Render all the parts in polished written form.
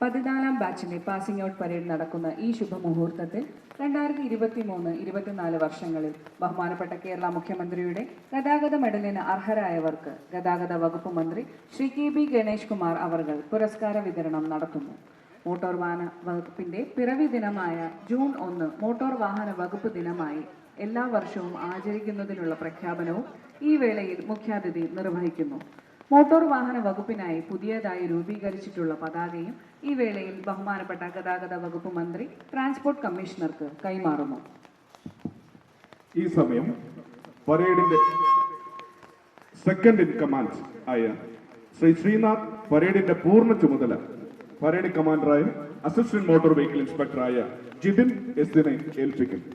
14ാം ബാച്ചിന്റെ passing out parade നടക്കുന്ന ഈ ശുഭമുഹൂർത്തത്തിൽ 2023-24 വർഷങ്ങളിൽ ബഹുമാനപ്പെട്ട കേരള മുഖ്യമന്ത്രിയുടെ ഗതാഗത മെഡലിന് അർഹരായവർക്ക് ഗതാഗത വകുപ്പ് മന്ത്രി ശ്രീ KB ഗണേഷ് കുമാർ അവർകൾ പുരസ്കാര വിതരണം നടത്തുന്നു. മോട്ടോർ വാഹന വകുപ്പിന്റെ പിറവി ദിനമായ ജൂൺ 1 മോട്ടോർ വാഹന വകുപ്പ് ദിനമായി എല്ലാ വർഷവും ആചരിക്കുന്നതിനുള്ള പ്രഖ്യാപനവും ഈ വേളയിൽ മുഖ്യാതിഥി നിർവഹിക്കുന്നു. മോട്ടോർ വാഹന വകുപ്പിനായി പുതിയതായി രൂപീകരിച്ചിട്ടുള്ള പതാകയും ഈ വേളയിൽ ബഹുമാനപ്പെട്ട ഗതാഗത വകുപ്പ് മന്ത്രി ട്രാൻസ്പോർട്ട് കമ്മീഷണർക്ക് കൈമാറുന്നു. ഈ സമയം പരേഡിന്റെ സെക്കൻഡ് ഇൻ കമാൻഡ് ആയ ശ്രീ ശ്രീനാഥ് പരേഡിന്റെ പൂർണ്ണ ചുമതല പരേഡ് കമാൻഡറായ അസിസ്റ്റന്റ് മോട്ടോർ വെഹിക്കിൾ ഇൻസ്പെക്ടറായ ജിതിൻ എസിനെ ഏൽപ്പിക്കുന്നു.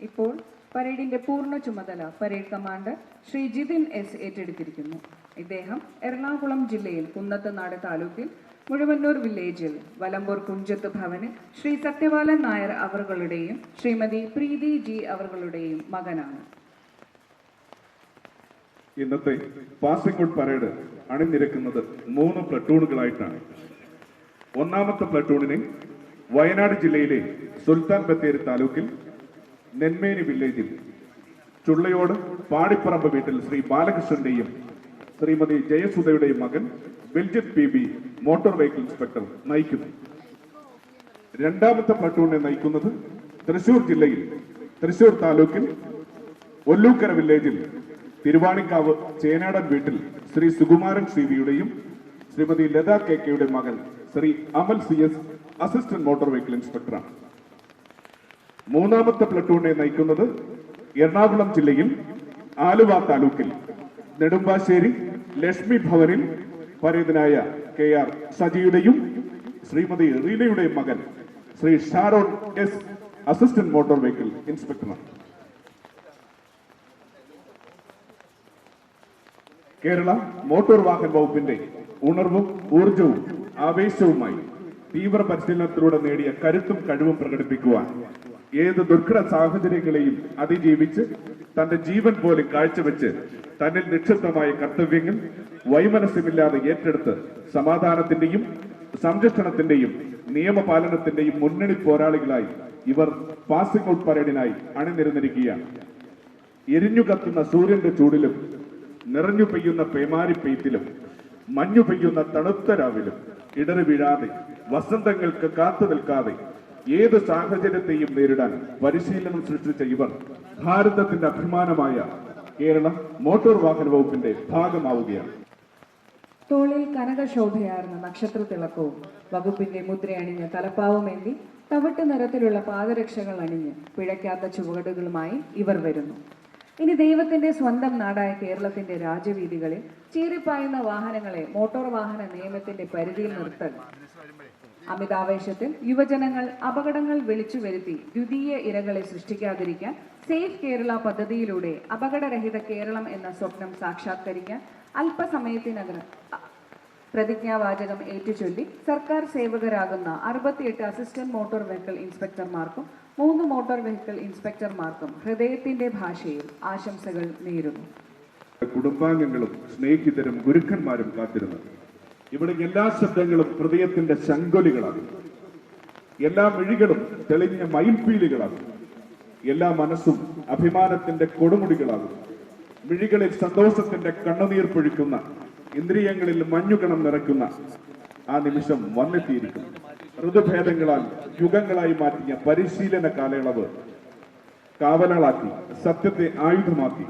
ഇപ്പോൾ പരേഡിന്റെ പൂർണ്ണ ചുമതല parade commander Sri Jithin S ഏറ്റെടുത്തിരിക്കുന്നു. ഇദ്ദേഹം എറണാകുളം ജില്ലയിൽ കുന്നത്തുനാട് താലൂക്കിൽ മുഴുവന്നൂർ വില്ലേജിൽ വലമ്പൂർ കുഞ്ചത്ത് ഭവനിൽ ശ്രീ സത്യപാലൻ നായർ അവர்களுടെയും ശ്രീമതി പ്രീതി ജി അവர்களுടെയും മകനാണ്. ഇന്നത്തെ പാസിംഗ് ഔട്ട് പരേഡ് അണിനിരക്കുന്നത് 3 പ്ലട്ടൂണുകളായിട്ടാണ്. ഒന്നാമത്തെ പ്ലട്ടൂണിനെ വയനാട് ജില്ലയിലെ സുൽത്താൻ ബത്തേരി താലൂക്കിൽ നെന്മേനി വില്ലേജിൽ ചുള്ളയോട് പാടിപ്പറമ്പ് വീട്ടിൽ ശ്രീ ബാലകൃഷ്ണന്റെയും ശ്രീമതി ജയസുധയുടെയും മകൻ ബിൽജിത് PB മോട്ടോർ വെഹിക്കിൾ ഇൻസ്പെക്ടർ നയിക്കുന്നു. രണ്ടാമത്തെ പ്ലട്ടൂണിനെ നയിക്കുന്നത് തൃശൂർ ജില്ലയിൽ തൃശൂർ താലൂക്കിൽ ഒല്ലൂക്കര വില്ലേജിൽ തിരുവാണിക്കാവ് ചേനാടൻ വീട്ടിൽ ശ്രീ സുകുമാരൻ CVയുടെയും ശ്രീമതി ലത KKയുടെ മകൻ ശ്രീ അമൽ CS അസിസ്റ്റന്റ് മോട്ടോർ വെഹിക്കിൾ ഇൻസ്പെക്ടറാണ്. മൂന്നാമത്തെ പ്ലട്ടൂണിനെ നയിക്കുന്നത് എറണാകുളം ജില്ലയിൽ ആലുവ താലൂക്കിൽ നെടുമ്പാശ്ശേരി ലക്ഷ്മി ഭവനിൽ പരേതനായ KR സജിയുടെയും ശ്രീമതി റീനയുടെയും മകൻ Sri Sharon S assistant motor vehicle ഇൻസ്പെക്ടറാണ്. കേരള മോട്ടോർ വാഹന വകുപ്പിന്റെ ഉണർവും ഊർജവും ആവേശവുമായി തീവ്ര പരിശീലനത്തിലൂടെ നേടിയ കരുത്തും കഴിവും പ്രകടിപ്പിക്കുവാൻ ഏത് ദുർഘട സാഹചര്യങ്ങളെയും അതിജീവിച്ച് തന്റെ ജീവൻ പോലും കാഴ്ചവെച്ച് തന്നിൽ നിക്ഷിപ്തമായ കർത്തവ്യങ്ങൾ വൈമനസ്യമില്ലാതെ ഏറ്റെടുത്ത് സമാധാനത്തിന്റെയും സംരക്ഷണത്തിന്റെയും നിയമപാലനത്തിന്റെയും മുന്നണി പോരാളികളായി ഇവർ പാസിംഗ് ഔട്ട് പരേഡിനായി അണിനിരന്നിരിക്കുകയാണ്. എരിഞ്ഞു കത്തുന്ന സൂര്യന്റെ ചൂടിലും നിറഞ്ഞു പെയ്യുന്ന പേമാരി പെയ്ത്തിലും മഞ്ഞു പെയ്യുന്ന തണുത്ത രാവിലും ഇടറി വീഴാതെ വസന്തങ്ങൾക്ക് കാത്തു നിൽക്കാതെ ഏത് സാഹചര്യത്തെയും നേരിടാൻ പരിശീലനം സൃഷ്ടിച്ച ഇവർ ഭാരതത്തിന്റെ അഭിമാനമായ കേരള മോട്ടോർ വാഹന വകുപ്പിന്റെ ഭാഗമാവുകയാണ്. തോളിൽ കനകശോഭയാർന്ന നക്ഷത്ര തിളക്കവും വകുപ്പിന്റെ മുദ്രയണിഞ്ഞ തലപ്പാവുമേന്തി തവിട്ട് നിറത്തിലുള്ള പാദരക്ഷകൾ അണിഞ്ഞ് പിഴയ്ക്കാത്ത ചുവടുകളുമായി ഇവർ വരുന്നു. ഇനി ദൈവത്തിന്റെ സ്വന്തം നാടായ കേരളത്തിന്റെ രാജവീതികളിൽ ചീറിപ്പായുന്ന വാഹനങ്ങളെ മോട്ടോർ വാഹന നിയമത്തിന്റെ പരിധിയിൽ നിർത്തൽ. അമിതാവേശത്തിൽ യുവജനങ്ങൾ അപകടങ്ങൾ വിളിച്ചു വരുത്തി ദ്വിതീയ ഇരകളെ സൃഷ്ടിക്കാതിരിക്കാൻ സേഫ് കേരള പദ്ധതിയിലൂടെ അപകടരഹിത കേരളം എന്ന സ്വപ്നം സാക്ഷാത്കരിക്കാൻ പ്രതിജ്ഞാവാചകം ഏറ്റുചൊല്ലി സർക്കാർ സേവകരാകുന്ന 68 അസിസ്റ്റന്റ് മോട്ടോർ വെഹിക്കിൾ ഇൻസ്പെക്ടർമാർക്കും 3 മോട്ടോർ വെഹിക്കിൾ ഇൻസ്പെക്ടർമാർക്കും ഹൃദയത്തിന്റെ ഭാഷയിൽ ആശംസകൾ നേരുന്നു. കുടുംബാംഗങ്ങളും സ്നേഹിതരും ഗുരുക്കന്മാരും കാത്തിരുന്നു. ഇവിടെ എല്ലാ ശബ്ദങ്ങളും ഹൃദയത്തിന്റെ ശങ്കൊലികളാകും. എല്ലാ മിഴികളും തെളിഞ്ഞ മയിൽപ്പീലികളാകും. എല്ലാ മനസ്സും അഭിമാനത്തിന്റെ കൊടുമുടികളാകും. മിഴികളിൽ സന്തോഷത്തിന്റെ കണ്ണുനീർ പൊഴിക്കുന്ന, ഇന്ദ്രിയങ്ങളിൽ മഞ്ഞുകണം നിറയ്ക്കുന്ന ആ നിമിഷം വന്നെത്തിയിരിക്കും. ഋതുഭേദങ്ങളാൽ യുഗങ്ങളായി മാറ്റിയ പരിശീലന കാലയളവ് കാവലളാക്കി, സത്യത്തെ ആയുധമാക്കി,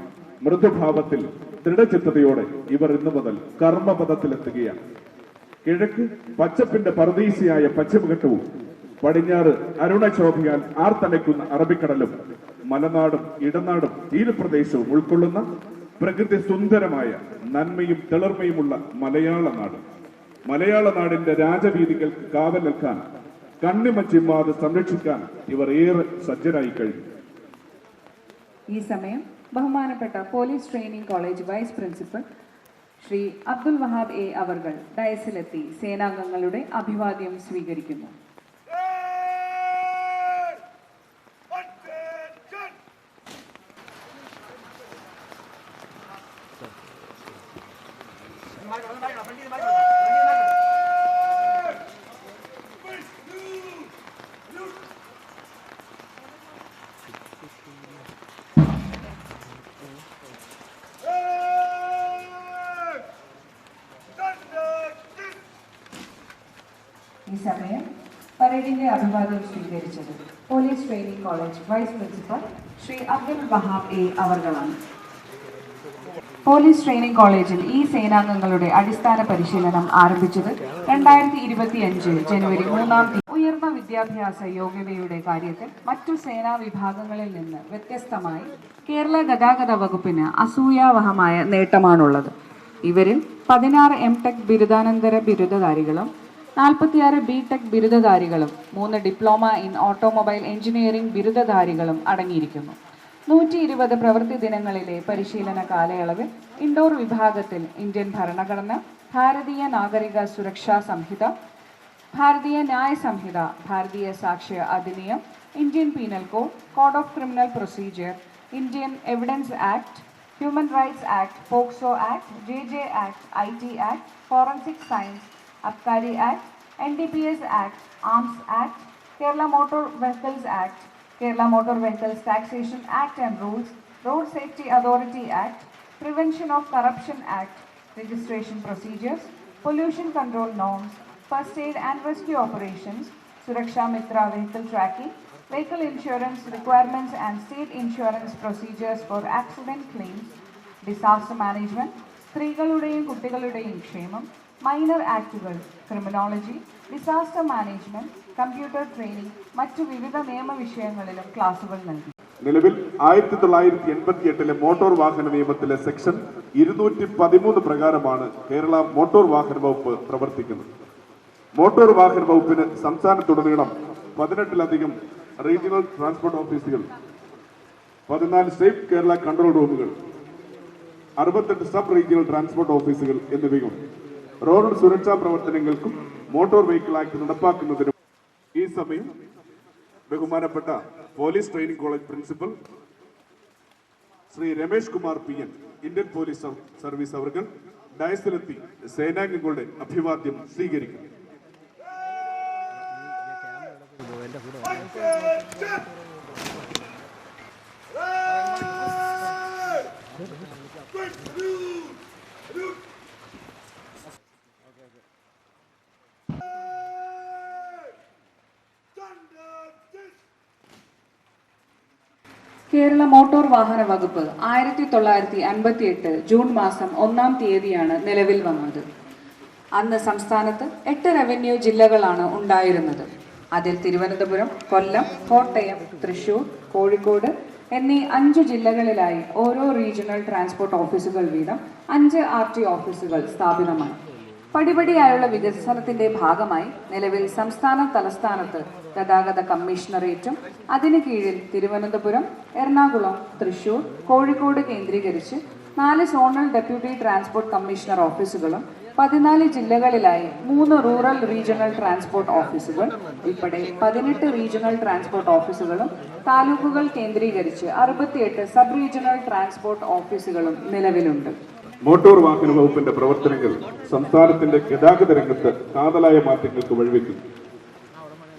മൃദുഭാവത്തിൽ ദൃഢചിത്തതയോടെ ഇവർ ഇന്നു മുതൽ കർമ്മപദത്തിലെത്തുകയാണ്. കിഴക്ക് പച്ചപ്പിന്റെ പർദീസയായ പശ്ചിമഘട്ടവും പടിഞ്ഞാറ് അരുണശോഭയാൽ ആർത്തലയ്ക്കുന്ന അറബിക്കടലും മലനാടും ഇടനാടും തീരപ്രദേശവും ഉൾക്കൊള്ളുന്ന പ്രകൃതി സുന്ദരമായ നന്മയും തെളിർമയുമുള്ള മലയാള നാട്. മലയാള നാടിന്റെ രാജവീതികൾക്ക് കാവൽ നിൽക്കാൻ, കണ്ണിമച്ചിമ്മാതെ സംരക്ഷിക്കാൻ ഇവർ ഏറെ സജ്ജരായി കഴിഞ്ഞു. ഈ സമയം ബഹുമാനപ്പെട്ട police training college vice principal Shri Abdul Wahab A അവർകൾ ഡയസിലെത്തി സേനാംഗങ്ങളുടെ അഭിവാദ്യം സ്വീകരിക്കുന്നു. ഈ സമയം പരേഡിന്റെ അഭിവാദ്യം സ്വീകരിച്ചത് police training college vice principal Shri Abdul Wahab A അവർകളാണ്. പോലീസ് ട്രെയിനിംഗ് കോളേജിൽ ഈ സേനാംഗങ്ങളുടെ അടിസ്ഥാന പരിശീലനം ആരംഭിച്ചത് 2025 ജനുവരി 3-ാം തീയതി. ഉയർന്ന വിദ്യാഭ്യാസ യോഗ്യതയുടെ കാര്യത്തിൽ മറ്റു സേനാ വിഭാഗങ്ങളിൽ നിന്ന് വ്യത്യസ്തമായി കേരള ഗതാഗത വകുപ്പിന് അസൂയാവഹമായ നേട്ടമാണുള്ളത്. ഇവരിൽ 16 M.Tech ബിരുദാനന്തര ബിരുദധാരികളും 46 B.Tech ബിരുദധാരികളും 3 ഡിപ്ലോമ ഇൻ ഓട്ടോമൊബൈൽ എഞ്ചിനീയറിംഗ് ബിരുദധാരികളും അടങ്ങിയിരിക്കുന്നു. 120 പ്രവൃത്തി ദിനങ്ങളിലെ പരിശീലന കാലയളവിൽ ഇൻഡോർ വിഭാഗത്തിൽ ഇന്ത്യൻ ഭരണഘടന, ഭാരതീയ നാഗരിക സുരക്ഷാ സംഹിത, ഭാരതീയ Nyaya Sanhita, Bharatiya Sakshya Adhiniyam, Indian penal code, code of criminal procedure, Indian evidence act, human rights act, POCSO act, JJ act, IT act, forensic science, Abkari act, NDPS act, arms act, Kerala motor vehicles act, Kerala Motor Vehicles Taxation Act and Rules, Road Safety Authority Act, Prevention of Corruption Act, Registration Procedures, Pollution Control Norms, First Aid and Rescue Operations, Suraksha Mitra Vehicle Tracking, Vehicle Insurance Requirements and State Insurance Procedures for Accident Claims, Disaster Management, സ്ത്രീകളുടെയും കുട്ടികളുടെയും ക്ഷേമം, minor ആക്ടുകൾ, criminology, disaster management, computer training, മറ്റു വിവിധ നിയമവിഷയങ്ങളിലും ക്ലാസുകൾ നൽകി. നിലവിൽ 1988 motor വാഹന നിയമത്തിലെ സെക്ഷൻ 213 പ്രകാരമാണ് കേരള മോട്ടോർ വാഹന വകുപ്പ് പ്രവർത്തിക്കുന്നത്. മോട്ടോർ വാഹന വകുപ്പിന് സംസ്ഥാനത്തുടനീളം 18-ലധികം റീജിയണൽ ട്രാൻസ്പോർട്ട് ഓഫീസുകൾ, 14 സ്റ്റേറ്റ് കേരള കൺട്രോൾ റൂമുകൾ, 68 സബ് റീജിയണൽ ട്രാൻസ്പോർട്ട് ഓഫീസുകൾ എന്നിവയുണ്ട്. റോഡ് സുരക്ഷാ പ്രവർത്തനങ്ങൾക്കും മോട്ടോർ വെഹിക്കിൾ ആക്ട് നടപ്പാക്കുന്നതിനും ഈ സമയം ബഹുമാനപ്പെട്ട police training college principal Shri Ramesh Kumar PN, Indian police service അവർ ഡയസിലെത്തി സേനാംഗങ്ങളുടെ അഭിവാദ്യം സ്വീകരിക്കുന്നു. കേരള മോട്ടോർ വാഹന വകുപ്പ് 1958 ജൂൺ മാസം 1-ാം തീയതിയാണ് നിലവിൽ വന്നത്. അന്ന് സംസ്ഥാനത്ത് 8 റവന്യൂ ജില്ലകളാണ് ഉണ്ടായിരുന്നത്. അതിൽ തിരുവനന്തപുരം, കൊല്ലം, കോട്ടയം, തൃശൂർ, കോഴിക്കോട് എന്നീ 5 ജില്ലകളിലായി ഓരോ റീജിയണൽ ട്രാൻസ്പോർട്ട് ഓഫീസുകൾ വീതം 5 RT ഓഫീസുകൾ സ്ഥാപിതമായി. പടിപടിയായുള്ള വികസനത്തിന്റെ ഭാഗമായി നിലവിൽ സംസ്ഥാന തലസ്ഥാനത്ത് ഗതാഗത കമ്മീഷണറേറ്റും അതിന് കീഴിൽ തിരുവനന്തപുരം, എറണാകുളം, തൃശൂർ, കോഴിക്കോട് കേന്ദ്രീകരിച്ച് 4 സോണൽ ഡെപ്യൂട്ടി ട്രാൻസ്പോർട്ട് കമ്മീഷണർ ഓഫീസുകളും 14 ജില്ലകളിലായി 3 റൂറൽ റീജിയണൽ ട്രാൻസ്പോർട്ട് ഓഫീസുകൾ ഉൾപ്പെടെ 18 റീജിയണൽ ട്രാൻസ്പോർട്ട് ഓഫീസുകളും താലൂക്കുകൾ കേന്ദ്രീകരിച്ച് 68 സബ് റീജിയണൽ ട്രാൻസ്പോർട്ട് ഓഫീസുകളും നിലവിലുണ്ട്. മോട്ടോർ വാഹന വകുപ്പിന്റെ പ്രവർത്തനങ്ങൾ സംസ്ഥാനത്തിന്റെ ഗതാഗത രംഗത്ത് കാതലായ മാറ്റങ്ങൾക്ക് വഴിവെക്കുന്നു.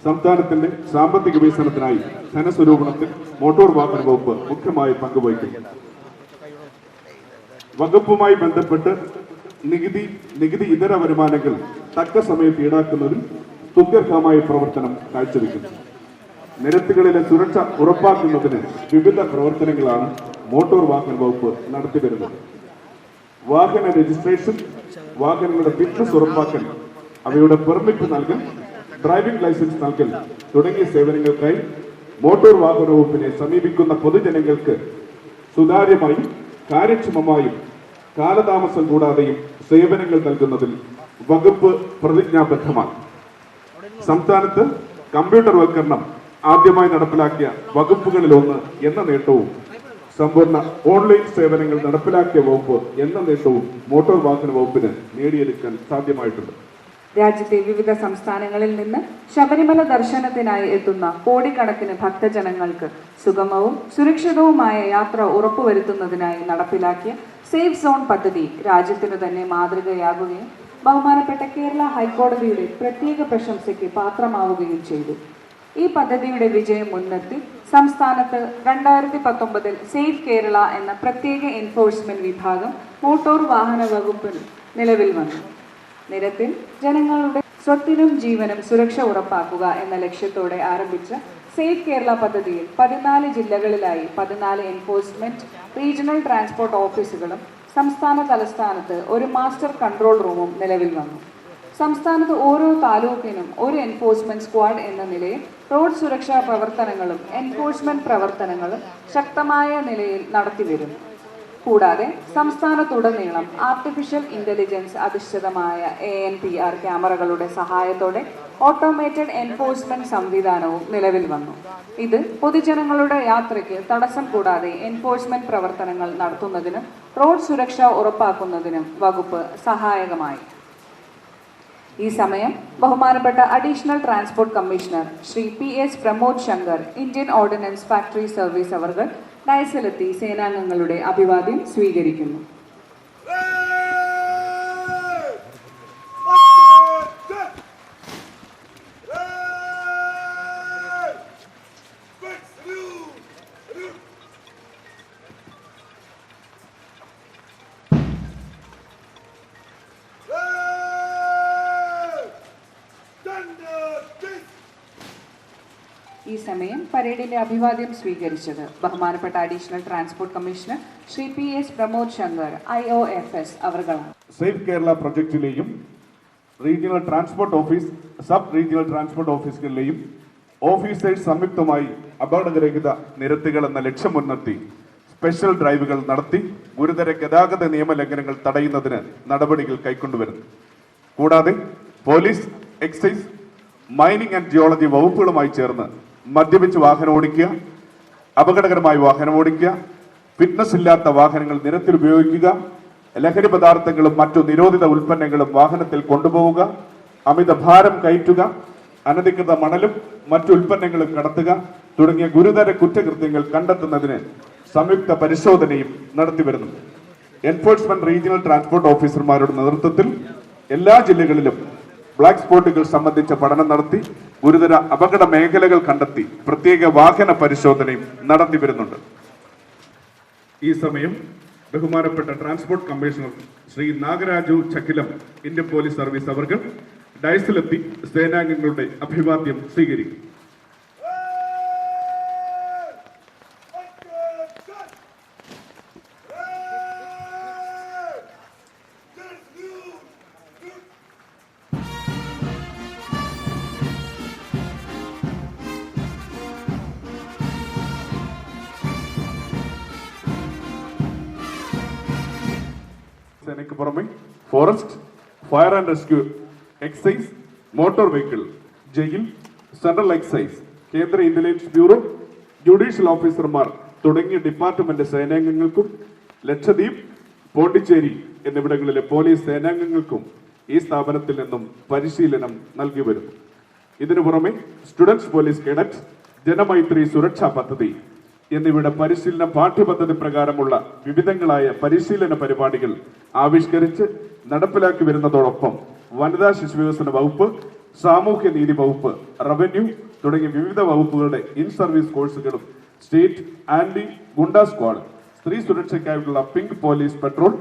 സംസ്ഥാനത്തിന്റെ സാമ്പത്തിക വികസനത്തിനായി ധനസ്വരൂപണത്തിൽ മോട്ടോർ വാഹന വകുപ്പ് മുഖ്യമായി പങ്കുവഹിക്കുന്നു. വകുപ്പുമായി ബന്ധപ്പെട്ട് നികുതി ഇതര വരുമാനങ്ങൾ തക്ക സമയത്ത് ഈടാക്കുന്നതിൽ സുദീർഘമായ പ്രവർത്തനം കാഴ്ചവെക്കുന്നു. നിരത്തുകളിലെ സുരക്ഷ ഉറപ്പാക്കുന്നതിന് വിവിധ പ്രവർത്തനങ്ങളാണ് മോട്ടോർ വാഹന വകുപ്പ് നടത്തിവരുന്നത്. വാഹന രജിസ്ട്രേഷൻ, വാഹനങ്ങളുടെ ഫിറ്റ്നസ് ഉറപ്പാക്കൽ, അവയുടെ പെർമിറ്റ് നൽകൽ, ഡ്രൈവിംഗ് ലൈസൻസ് നൽകൽ തുടങ്ങിയ സേവനങ്ങൾക്കായി മോട്ടോർ വാഹന വകുപ്പിനെ സമീപിക്കുന്ന പൊതുജനങ്ങൾക്ക് സുതാര്യമായും കാര്യക്ഷമമായും കാലതാമസം കൂടാതെയും സേവനങ്ങൾ നൽകുന്നതിൽ വകുപ്പ് പ്രതിജ്ഞാബദ്ധമാണ്. സംസ്ഥാനത്ത് കമ്പ്യൂട്ടർവൽക്കരണം ആദ്യമായി നടപ്പിലാക്കിയ വകുപ്പുകളിലൊന്ന് എന്ന നേട്ടവും സമ്പൂർണ്ണ ഓൺലൈൻ സേവനങ്ങൾ നടപ്പിലാക്കിയ വകുപ്പ് എന്ന നേട്ടവും മോട്ടോർ വാഹന വകുപ്പിന് നേടിയെടുക്കാൻ സാധ്യമായിട്ടുണ്ട്. രാജ്യത്തെ വിവിധ സംസ്ഥാനങ്ങളിൽ നിന്ന് ശബരിമല ദർശനത്തിനായി എത്തുന്ന കോടിക്കണക്കിന് ഭക്തജനങ്ങൾക്ക് സുഗമവും സുരക്ഷിതവുമായ യാത്ര ഉറപ്പുവരുത്തുന്നതിനായി നടപ്പിലാക്കിയ സേഫ് സോൺ പദ്ധതി രാജ്യത്തിന് തന്നെ മാതൃകയാകുകയും ബഹുമാനപ്പെട്ട കേരള ഹൈക്കോടതിയുടെ പ്രത്യേക പ്രശംസയ്ക്ക് പാത്രമാവുകയും ചെയ്തു. ഈ പദ്ധതിയുടെ വിജയം മുൻനിർത്തി സംസ്ഥാനത്ത് 2019 സേഫ് കേരള എന്ന പ്രത്യേക എൻഫോഴ്സ്മെന്റ് വിഭാഗം മോട്ടോർ വാഹന വകുപ്പിൽ നിലവിൽ വന്നു. നിരത്തിൽ ജനങ്ങളുടെ സ്വത്തിനും ജീവനും സുരക്ഷ ഉറപ്പാക്കുക എന്ന ലക്ഷ്യത്തോടെ ആരംഭിച്ച സേഫ് കേരള പദ്ധതിയിൽ 14 ജില്ലകളിലായി 14 എൻഫോഴ്സ്മെന്റ് റീജിയണൽ ട്രാൻസ്പോർട്ട് ഓഫീസുകളും സംസ്ഥാന തലസ്ഥാനത്ത് ഒരു മാസ്റ്റർ കൺട്രോൾ റൂമും നിലവിൽ വന്നു. സംസ്ഥാനത്ത് ഓരോ താലൂക്കിനും ഒരു എൻഫോഴ്സ്മെന്റ് സ്ക്വാഡ് എന്ന നിലയിൽ റോഡ് സുരക്ഷാ പ്രവർത്തനങ്ങളും എൻഫോഴ്സ്മെന്റ് പ്രവർത്തനങ്ങളും ശക്തമായ നിലയിൽ നടത്തിവരുന്നു. കൂടാതെ സംസ്ഥാനത്തുടനീളം ആർട്ടിഫിഷ്യൽ ഇന്റലിജൻസ് അധിഷ്ഠിതമായ ANPR ക്യാമറകളുടെ സഹായത്തോടെ ഓട്ടോമേറ്റഡ് എൻഫോഴ്സ്മെന്റ് സംവിധാനവും നിലവിൽ വന്നു. ഇത് പൊതുജനങ്ങളുടെ യാത്രയ്ക്ക് തടസ്സം കൂടാതെ എൻഫോഴ്സ്മെന്റ് പ്രവർത്തനങ്ങൾ നടത്തുന്നതിനും റോഡ് സുരക്ഷ ഉറപ്പാക്കുന്നതിനും വകുപ്പ് സഹായകമായി. ഈ സമയം ബഹുമാനപ്പെട്ട additional transport commissioner Shri PS Pramod Shankar, Indian ordnance factory service അവർ ഡയസിലെത്തി സേനാംഗങ്ങളുടെ അഭിവാദ്യം സ്വീകരിക്കുന്നു. ഈ സമയം പരേഡിന്റെ അഭിവാദ്യം സ്വീകരിച്ചത് ബഹുമാനപ്പെട്ട additional transport commissioner Shri PS Pramod Shankar IOFS അവർകളാണ്. സേഫ് കേരള പ്രൊജക്ടിലെയും regional transport office, sub regional transport ഓഫീസുകളിലെയും ഓഫീസേഴ്സ് സംയുക്തമായി അപകടരഹിത നിരത്തുകൾ എന്ന ലക്ഷ്യം മുൻനിർത്തി സ്പെഷ്യൽ ഡ്രൈവുകൾ നടത്തി ഗുരുതര ഗതാഗത നിയമലംഘനങ്ങൾ തടയുന്നതിന് നടപടികൾ കൈക്കൊണ്ടുവരുന്നു. കൂടാതെ police, excise, mining and geology വകുപ്പുകളുമായി ചേർന്ന് മദ്യപിച്ച് വാഹനം ഓടിക്കുക, അപകടകരമായി വാഹനം ഓടിക്കുക, ഫിറ്റ്നസ് ഇല്ലാത്ത വാഹനങ്ങൾ നിരത്തിൽ ഉപയോഗിക്കുക, ലഹരി പദാർത്ഥങ്ങളും മറ്റു നിരോധിത ഉൽപ്പന്നങ്ങളും വാഹനത്തിൽ കൊണ്ടുപോവുക, അമിത ഭാരം കയറ്റുക, അനധികൃത മണലും മറ്റു ഉൽപ്പന്നങ്ങളും കടത്തുക തുടങ്ങിയ ഗുരുതര കുറ്റകൃത്യങ്ങൾ കണ്ടെത്തുന്നതിന് സംയുക്ത പരിശോധനയും നടത്തിവരുന്നു. എൻഫോഴ്സ്മെന്റ് റീജിയണൽ ട്രാൻസ്പോർട്ട് ഓഫീസർമാരുടെ നേതൃത്വത്തിൽ എല്ലാ ജില്ലകളിലും ബ്ലാക്ക് സ്പോട്ടുകൾ സംബന്ധിച്ച പഠനം നടത്തി ഗുരുതര അപകട മേഖലകൾ കണ്ടെത്തി പ്രത്യേക വാഹന പരിശോധനയും നടത്തി വരുന്നുണ്ട്. ഈ സമയം ബഹുമാനപ്പെട്ട transport commissioner Sri Nagaraju Chakkilam, Indian police service അവർ ഡയസിലെത്തി സേനാംഗങ്ങളുടെ അഭിവാദ്യം സ്വീകരിക്കും. സേനയ്ക്ക് പുറമെ forest, fire and rescue, excise, motor vehicle, jail, central excise, കേന്ദ്ര ഇന്റലിജൻസ് ബ്യൂറോ, ജുഡീഷ്യൽ ഓഫീസർമാർ തുടങ്ങിയ ഡിപ്പാർട്ട്മെന്റ് സേനാംഗങ്ങൾക്കും ലക്ഷദ്വീപ്, പോണ്ടിച്ചേരി എന്നിവിടങ്ങളിലെ പോലീസ് സേനാംഗങ്ങൾക്കും ഈ സ്ഥാപനത്തിൽ നിന്നും പരിശീലനം നൽകി വരുന്നു. ഇതിനു പുറമെ സ്റ്റുഡൻസ് പോലീസ് കേഡറ്റ്, ജനമൈത്രി സുരക്ഷാ പദ്ധതി എന്നിവയുടെ പരിശീലന പാഠ്യപദ്ധതി പ്രകാരമുള്ള വിവിധങ്ങളായ പരിശീലന പരിപാടികൾ ആവിഷ്കരിച്ച് നടപ്പിലാക്കി വരുന്നതോടൊപ്പം വനിതാ ശിശുവികസന വകുപ്പ്, സാമൂഹ്യനീതി വകുപ്പ്, റവന്യൂ തുടങ്ങിയ വിവിധ വകുപ്പുകളുടെ ഇൻ സർവീസ് കോഴ്സുകളും സ്റ്റേറ്റ് ആന്റി ഗുണ്ട സ്ക്വാഡ്, സ്ത്രീ സുരക്ഷയ്ക്കായിട്ടുള്ള pink police patrol,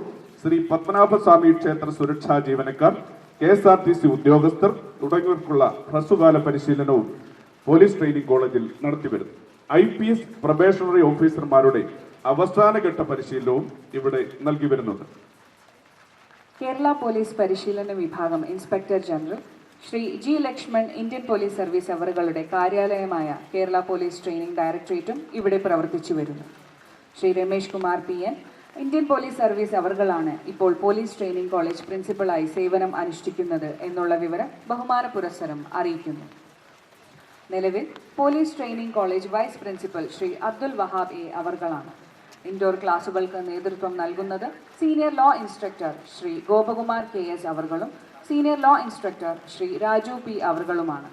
Sri Padmanabhaswamy ക്ഷേത്ര സുരക്ഷാ ജീവനക്കാർ, KSRTC ഉദ്യോഗസ്ഥർ തുടങ്ങിയവർക്കുള്ള ഹ്രസ്വകാല പരിശീലനവും പോലീസ് ട്രെയിനിംഗ് കോളേജിൽ നടത്തിവരുന്നു. IPS പ്രൊബേഷണറി ഓഫീസർമാരുടെ അവസാനഘട്ട പരിശീലനവും ഇവിടെ നൽകി വരുന്നുണ്ട്. കേരള പോലീസ് പരിശീലന വിഭാഗം inspector general Sri G. Lakshman Indian police service അവറുകളുടെ കാര്യാലയമായ കേരള പോലീസ് ട്രെയിനിംഗ് ഡയറക്ടറേറ്റും ഇവിടെ പ്രവർത്തിച്ചു വരുന്നു. Sri Ramesh Kumar PN Indian police service അവറുകളാണ് ഇപ്പോൾ പോലീസ് ട്രെയിനിംഗ് കോളേജ് പ്രിൻസിപ്പലായി സേവനം അനുഷ്ഠിക്കുന്നത് എന്നുള്ള വിവരം ബഹുമാന പുരസ്സരം അറിയിക്കുന്നു. നിലവിൽ police training college vice principal Shri Abdul Wahab A അവർകളാണ്. ഇൻഡോർ ക്ലാസുകൾക്ക് നേതൃത്വം നൽകുന്നത് senior law instructor Sri Gopakumar KS അവർകളും senior law instructor Sri Raju P അവർകളുമാണ്.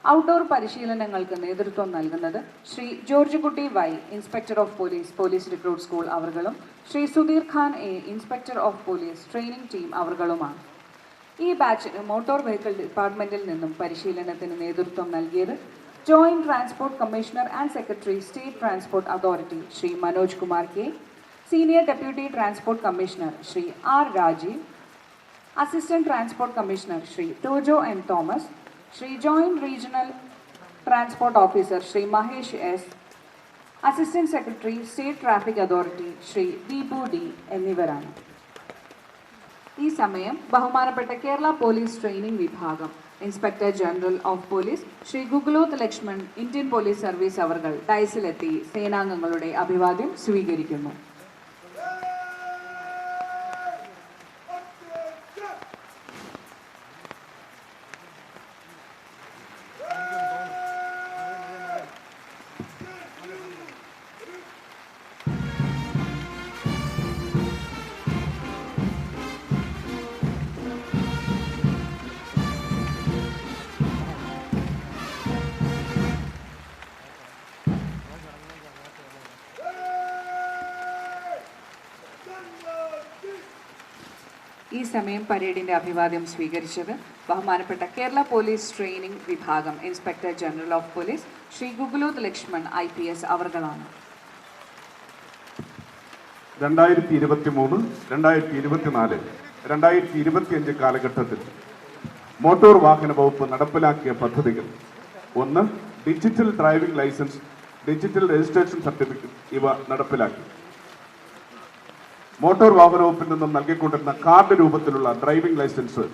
ഔട്ട്ഡോർ പരിശീലനങ്ങൾക്ക് നേതൃത്വം നൽകുന്നത് Sri George Kutty Y, inspector of police, police recruit school അവർകളും Sri Sudheer Khan A, inspector of police, training team അവർകളുമാണ്. ഈ ബാച്ചിന് മോട്ടോർ വെഹിക്കിൾ ഡിപ്പാർട്ട്മെന്റിൽ നിന്നും പരിശീലനത്തിന് നേതൃത്വം നൽകിയത് joint transport commissioner and secretary state transport authority Sri Manoj Kumar K, senior deputy transport commissioner Sri R. Rajeev, assistant transport commissioner Sri Tojo M. Thomas, Sri joint regional transport officer Sri Mahesh S, assistant secretary state traffic authority Sri Deepu D എന്നിവരാണ്. ഈ സമയം ബഹുമാനപ്പെട്ട Kerala police training വിഭാഗം inspector general of police Shri Guguloth Lakshman Indian police service അവർകൾ ഡയസിലെത്തി സേനാംഗങ്ങളുടെ അഭിവാദ്യം സ്വീകരിക്കുന്നു. ഈ സമയം പരേഡിന്റെ അഭിവാദ്യം സ്വീകരിച്ചത് ബഹുമാനപ്പെട്ട കേരള പോലീസ് ട്രെയിനിംഗ് വിഭാഗം inspector general of police Shri Guguloth Lakshman IPS അവർകളാണ്. 2023, 2024, 2025 കാലഘട്ടത്തിൽ മോട്ടോർ വാഹന വകുപ്പ് നടപ്പിലാക്കിയ പദ്ധതികൾ: 1. Digital driving licence, digital registration certificate ഇവ നടപ്പിലാക്കി. മോട്ടോർ വാഹന വകുപ്പിൽ നിന്നും നൽകിക്കൊണ്ടിരുന്ന കാർഡ് രൂപത്തിലുള്ള ഡ്രൈവിംഗ് ലൈസൻസ്,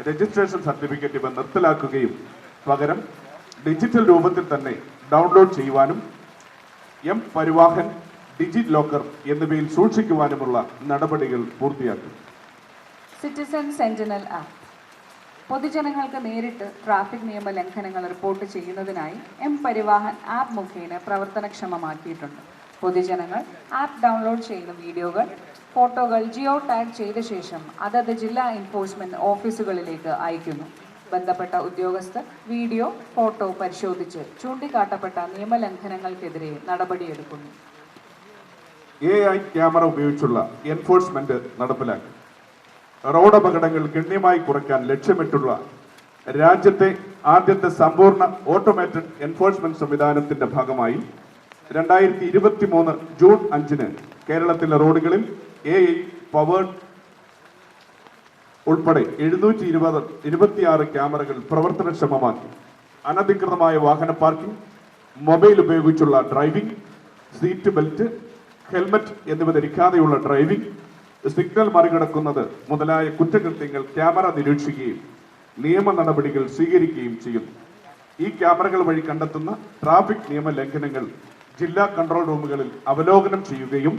രജിസ്ട്രേഷൻ സർട്ടിഫിക്കറ്റ് ഇവ നിർത്തലാക്കുകയും പകരം ഡിജിറ്റൽ രൂപത്തിൽ തന്നെ ഡൗൺലോഡ് ചെയ്യുവാനും പരിവാഹൻ, ഡിജി ലോക്കർ എന്നിവയിൽ സൂക്ഷിക്കുവാനുമുള്ള നടപടികൾ പൂർത്തിയാക്കി. സിറ്റിസൺ സെന്റിനൽ ആപ്പ് പൊതുജനങ്ങൾക്ക് നേരിട്ട് ട്രാഫിക് നിയമ ലംഘനങ്ങൾ റിപ്പോർട്ട് ചെയ്യുന്നതിനായി പരിവാഹൻ ആപ്പ് മുഖേന പ്രവർത്തനക്ഷമമാക്കിയിട്ടുണ്ട്. പൊതുജനങ്ങൾ ആപ്പ് ഡൗൺലോഡ് ചെയ്യുന്ന വീഡിയോകൾ, ഫോട്ടോകൾ ജിയോ ടാഗ് ചെയ്ത ശേഷം അതത് ജില്ലാ എൻഫോഴ്സ്മെന്റ് ഓഫീസുകളിലേക്ക് അയക്കുന്നു. ബന്ധപ്പെട്ട ഉദ്യോഗസ്ഥർ വീഡിയോ, ഫോട്ടോ പരിശോധിച്ച് ചൂണ്ടിക്കാട്ടപ്പെട്ട നിയമലംഘനങ്ങൾക്കെതിരെ നടപടിയെടുക്കുന്നു. AI ക്യാമറ ഉപയോഗിച്ചുള്ള എൻഫോഴ്സ്മെന്റ് നടപ്പിലാക്കി. റോഡ് അപകടങ്ങൾ ഗണ്യമായി കുറയ്ക്കാൻ ലക്ഷ്യമിട്ടുള്ള രാജ്യത്തെ ആദ്യത്തെ സമ്പൂർണ്ണ ഓട്ടോമേറ്റഡ് എൻഫോഴ്സ്മെന്റ് സംവിധാനത്തിന്റെ ഭാഗമായി 2023 ജൂൺ 5 കേരളത്തിലെ റോഡുകളിൽ AI പവേർഡ് ഉൾപ്പെടെ 726 ക്യാമറകൾ പ്രവർത്തനക്ഷമമാക്കി. അനധികൃതമായ വാഹന പാർക്കിംഗ്, മൊബൈൽ ഉപയോഗിച്ചുള്ള ഡ്രൈവിംഗ്, സീറ്റ് ബെൽറ്റ്, ഹെൽമറ്റ് എന്നിവ ധരിക്കാതെയുള്ള ഡ്രൈവിംഗ്, സിഗ്നൽ മറികടക്കുന്നത് മുതലായ കുറ്റകൃത്യങ്ങൾ ക്യാമറ നിരീക്ഷിക്കുകയും നിയമ നടപടികൾ സ്വീകരിക്കുകയും ചെയ്യുന്നു. ഈ ക്യാമറകൾ വഴി കണ്ടെത്തുന്ന ട്രാഫിക് നിയമ ലംഘനങ്ങൾ ജില്ലാ കൺട്രോൾ റൂമുകളിൽ അവലോകനം ചെയ്യുകയും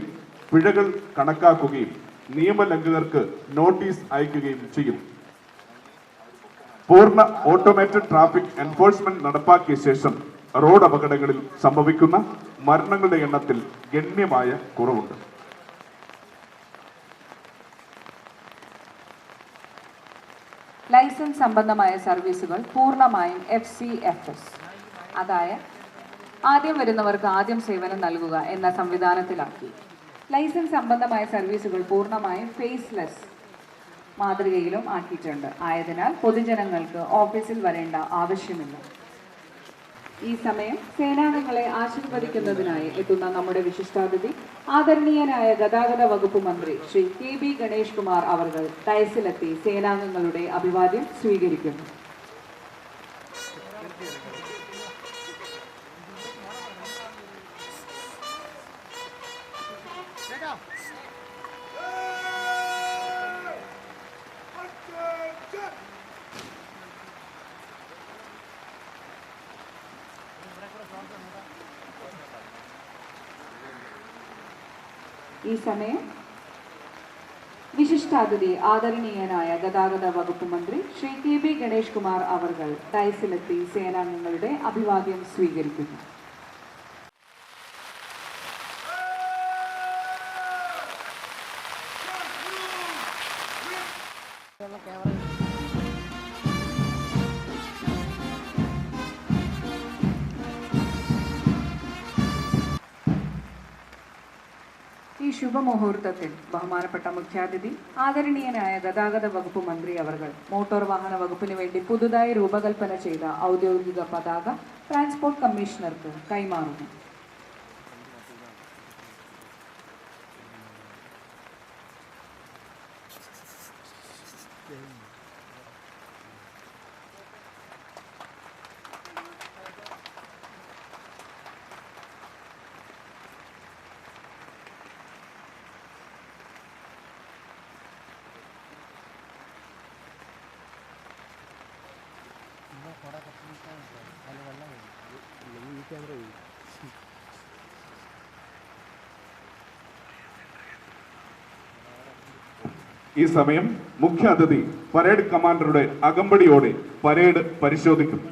പിഴകൾ കണക്കാക്കുകയും നിയമലംഘകർക്ക് നോട്ടീസ് അയക്കുകയും ചെയ്യും. പൂർണ്ണ ഓട്ടോമേറ്റഡ് ട്രാഫിക് എൻഫോഴ്സ്മെന്റ് നടപ്പാക്കിയ ശേഷം റോഡ് അപകടങ്ങളിൽ സംഭവിക്കുന്ന മരണങ്ങളുടെ എണ്ണത്തിൽ ഗണ്യമായ കുറവുണ്ട്. ലൈസൻസ് സംബന്ധമായ സർവീസുകൾ പൂർണ്ണമായും FCFS, അതായത് ആദ്യം വരുന്നവർക്ക് ആദ്യം സേവനം നൽകുക എന്ന സംവിധാനത്തിലാക്കി. ലൈസൻസ് സംബന്ധമായ സർവീസുകൾ പൂർണ്ണമായും ഫേസ്ലെസ് മാതൃകയിലും ആക്കിയിട്ടുണ്ട്. ആയതിനാൽ പൊതുജനങ്ങൾക്ക് ഓഫീസിൽ വരേണ്ട ആവശ്യമില്ല. ഈ സമയം സേനാംഗങ്ങളെ ആശീർവദിക്കുന്നതിനായി എത്തുന്ന നമ്മുടെ വിശിഷ്ടാതിഥി ആദരണീയനായ ഗതാഗത വകുപ്പ് മന്ത്രി ശ്രീ KB ഗണേഷ് കുമാർ അവർ ഡയസിലെത്തി സേനാംഗങ്ങളുടെ അഭിവാദ്യം സ്വീകരിക്കുന്നു. ഈ സമയം വിശിഷ്ടാതിഥി ആദരണീയനായ ഗതാഗത വകുപ്പ് മന്ത്രി ശ്രീ KB ഗണേഷ് കുമാർ അവർ ഡയസിലെത്തി സേനാംഗങ്ങളുടെ അഭിവാദ്യം സ്വീകരിക്കുന്നു. ഈ ശുഭമുഹൂർത്തത്തിൽ ബഹുമാനപ്പെട്ട മുഖ്യാതിഥി ആദരണീയനായ ഗതാഗത വകുപ്പ് മന്ത്രി അവർ മോട്ടോർ വാഹന വകുപ്പിന് വേണ്ടി പുതുതായി രൂപകൽപ്പന ചെയ്ത ഔദ്യോഗിക പതാക ട്രാൻസ്പോർട്ട് കമ്മീഷണർക്ക് കൈമാറുന്നു. ഈ സമയം മുഖ്യ അതിഥി പരേഡ് കമാൻഡറുടെ അകമ്പടിയോടെ പരേഡ് പരിശോധിക്കും.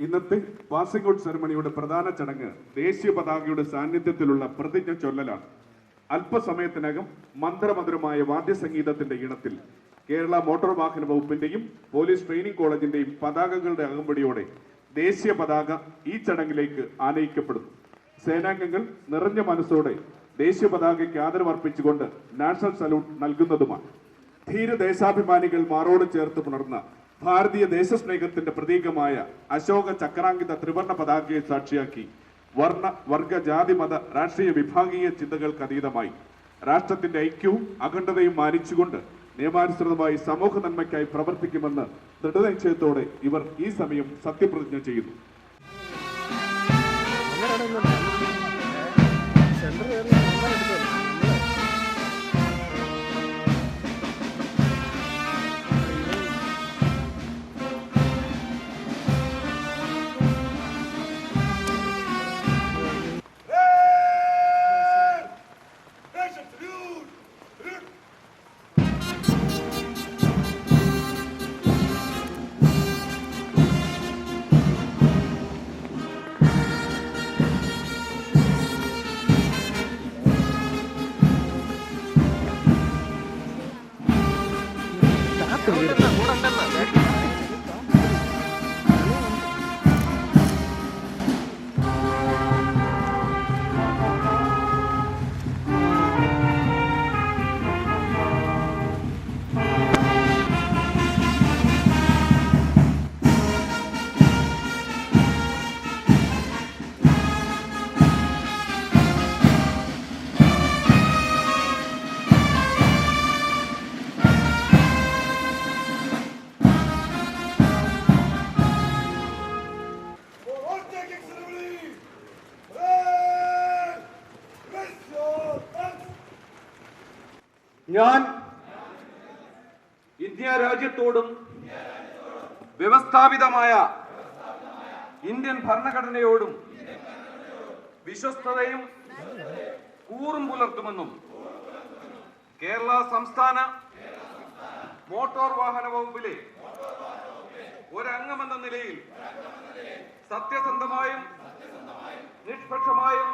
ഇന്നത്തെ പാസിംഗ് ഔട്ട് സെറമണിയുടെ പ്രധാന ചടങ്ങ് ദേശീയ പതാകയുടെ സാന്നിധ്യത്തിലുള്ള പ്രതിജ്ഞ ചൊല്ലലാണ്. അല്പസമയത്തിനകം മന്ത്രമധുരമായ വാദ്യസംഗീതത്തിന്റെ ഇണത്തിൽ കേരള മോട്ടോർ വാഹന വകുപ്പിന്റെയും പോലീസ് ട്രെയിനിംഗ് കോളേജിന്റെയും പതാകകളുടെ അകമ്പടിയോടെ ദേശീയ പതാക ഈ ചടങ്ങിലേക്ക് ആനയിക്കപ്പെടുന്നു. സേനാംഗങ്ങൾ നിറഞ്ഞ മനസ്സോടെ ദേശീയ പതാകയ്ക്ക് ആദരവർപ്പിച്ചുകൊണ്ട് നാഷണൽ സല്യൂട്ട് നൽകുന്നതുമാണ്. ധീരദേശാഭിമാനികൾ മാറോട് ചേർത്ത് പുണർന്ന ഭാരതീയ ദേശസ്നേഹത്തിന്റെ പ്രതീകമായ അശോക ചക്രാങ്കിത ത്രിവർണ്ണ പതാകയെ സാക്ഷിയാക്കി വർണ്ണ വർഗ ജാതി മത രാഷ്ട്രീയ വിഭാഗീയ ചിന്തകൾക്ക് അതീതമായി രാഷ്ട്രത്തിന്റെ ഐക്യവും അഖണ്ഡതയും മാനിച്ചുകൊണ്ട് നിയമാനുസൃതമായി സമൂഹ നന്മയ്ക്കായി പ്രവർത്തിക്കുമെന്ന് ദൃഢനിശ്ചയത്തോടെ ഇവർ ഈ സമയം സത്യപ്രതിജ്ഞ ചെയ്യുന്നു. ഞാൻ ഇന്ത്യ രാജ്യത്തോടും വ്യവസ്ഥാപിതമായ ഇന്ത്യൻ ഭരണഘടനയോടും വിശ്വസ്തതയും കൂറും പുലർത്തുമെന്നും കേരള സംസ്ഥാന മോട്ടോർ വാഹന വകുപ്പിലെ ഒരംഗമെന്ന നിലയിൽ സത്യസന്ധമായും നിഷ്പക്ഷമായും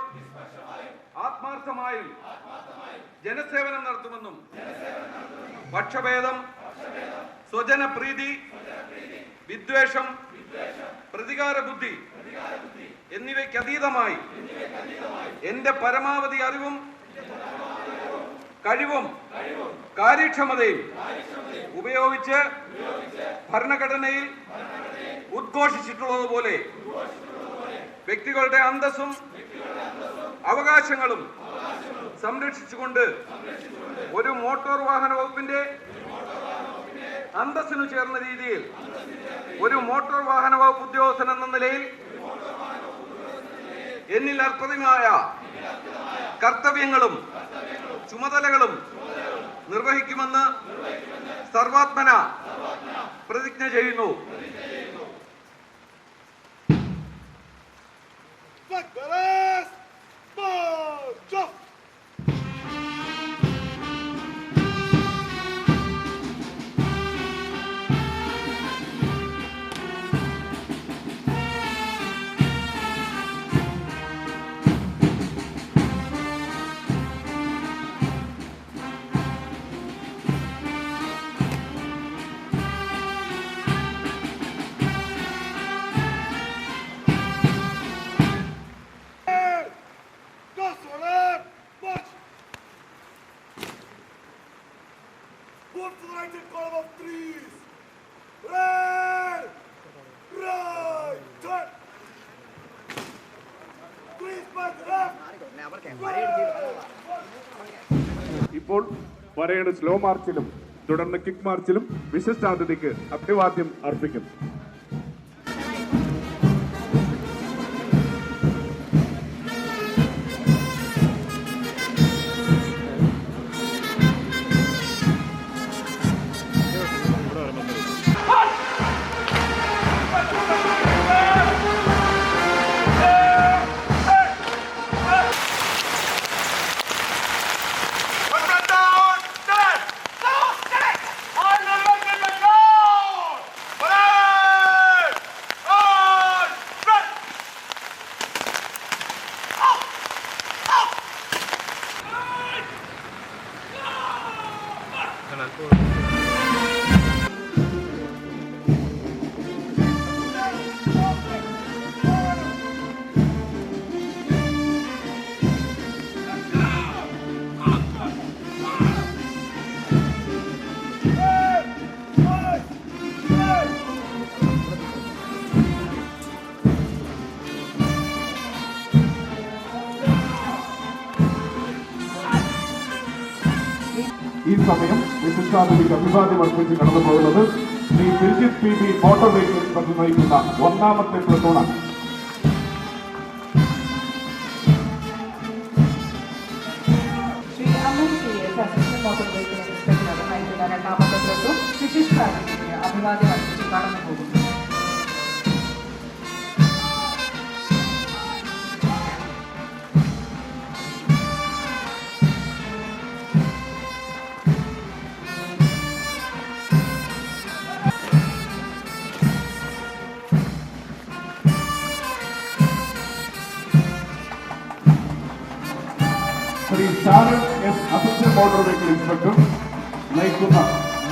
ആത്മാർത്ഥമായും ജനസേവനം നടത്തുമെന്നും പക്ഷഭേദം, സ്വജനപ്രീതി, വിദ്വേഷം, പ്രതികാര ബുദ്ധി എന്നിവയ്ക്കതീതമായി എന്റെ പരമാവധി അറിവും കഴിവും കാര്യക്ഷമതയും ഉപയോഗിച്ച് ഭരണഘടനയിൽ ഉദ്ഘോഷിച്ചിട്ടുള്ളതുപോലെ വ്യക്തികളുടെ അന്തസ്സും അവകാശങ്ങളും സംരക്ഷിച്ചുകൊണ്ട് ഒരു മോട്ടോർ വാഹന വകുപ്പിന്റെ അന്തസ്സിനു ചേർന്ന രീതിയിൽ ഒരു മോട്ടോർ വാഹന വകുപ്പ് ഉദ്യോഗസ്ഥൻ എന്ന നിലയിൽ എന്നിൽ അർപ്പണമായ കർത്തവ്യങ്ങളും ചുമതലകളും നിർവഹിക്കുമെന്ന് സർവാത്മന പ്രതിജ്ഞ ചെയ്യുന്നു. Column of threes. Red, right, turn. Threes back left. ഇപ്പോൾ പരേഡ് സ്ലോ മാർച്ചിലും തുടർന്ന് കിക്ക് മാർച്ചിലും വിശിഷ്ടാതിഥിക്ക് അഭിവാദ്യം അർപ്പിക്കും. ഈ സമയം വിശിഷ്ടാതിഥിക്ക് അഭിവാദ്യം അർപ്പിച്ച് കടന്നു പോകുന്നത് Shri Diljith PB motor vehicle inspector നയിക്കുന്ന ഒന്നാമത്തെ പ്ലട്ടൂണാണ്. ശ്രീ അമീർ PS assistant motor vehicle inspector നയിക്കുന്ന രണ്ടാമത്തെ പ്ലട്ടൂൺ വിശിഷ്ടാതിഥിക്ക് അഭിവാദ്യം അർപ്പിച്ച് കടന്നു പോകുന്നു. Shri Sharon S assistant motor vehicle inspector നയിക്കുന്ന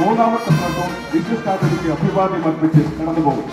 മൂന്നാമത്തെ പ്ലട്ടൂൺ വിശിഷ്ടാതിഥിക്ക് അഭിവാദ്യം അർപ്പിച്ച് കടന്നു പോകും.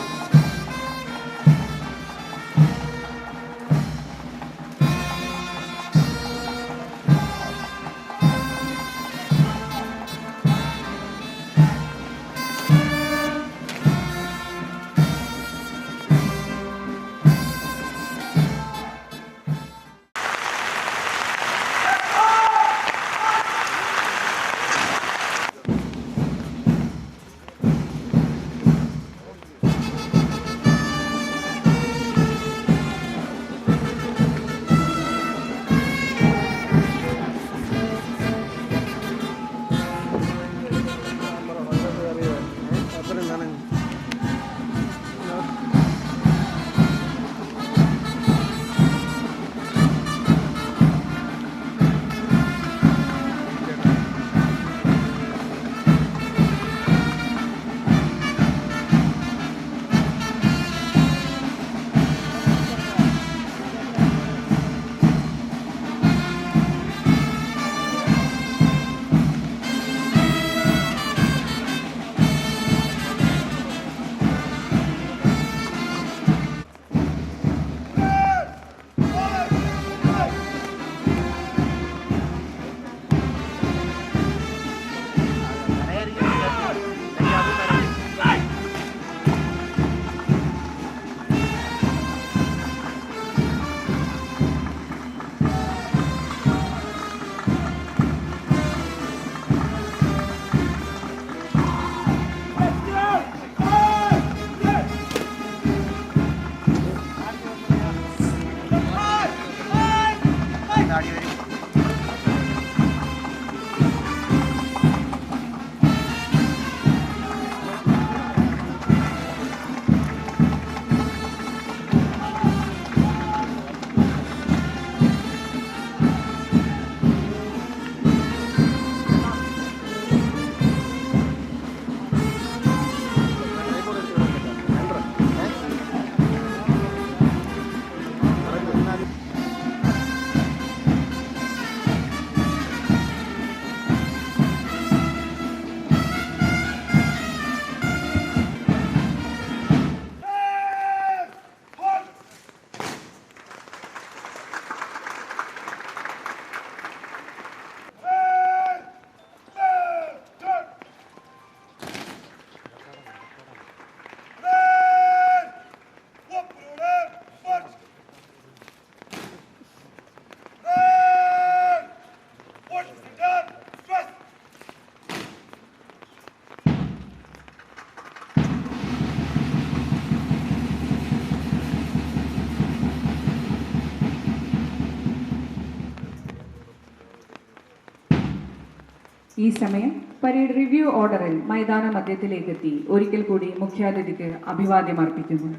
ഈ സമയം പരേഡ് റിവ്യൂ ഓർഡറിൽ മൈതാന മധ്യത്തിലേക്കെത്തി ഒരിക്കൽ കൂടി മുഖ്യാതിഥിക്ക് അഭിവാദ്യം അർപ്പിക്കുന്നു.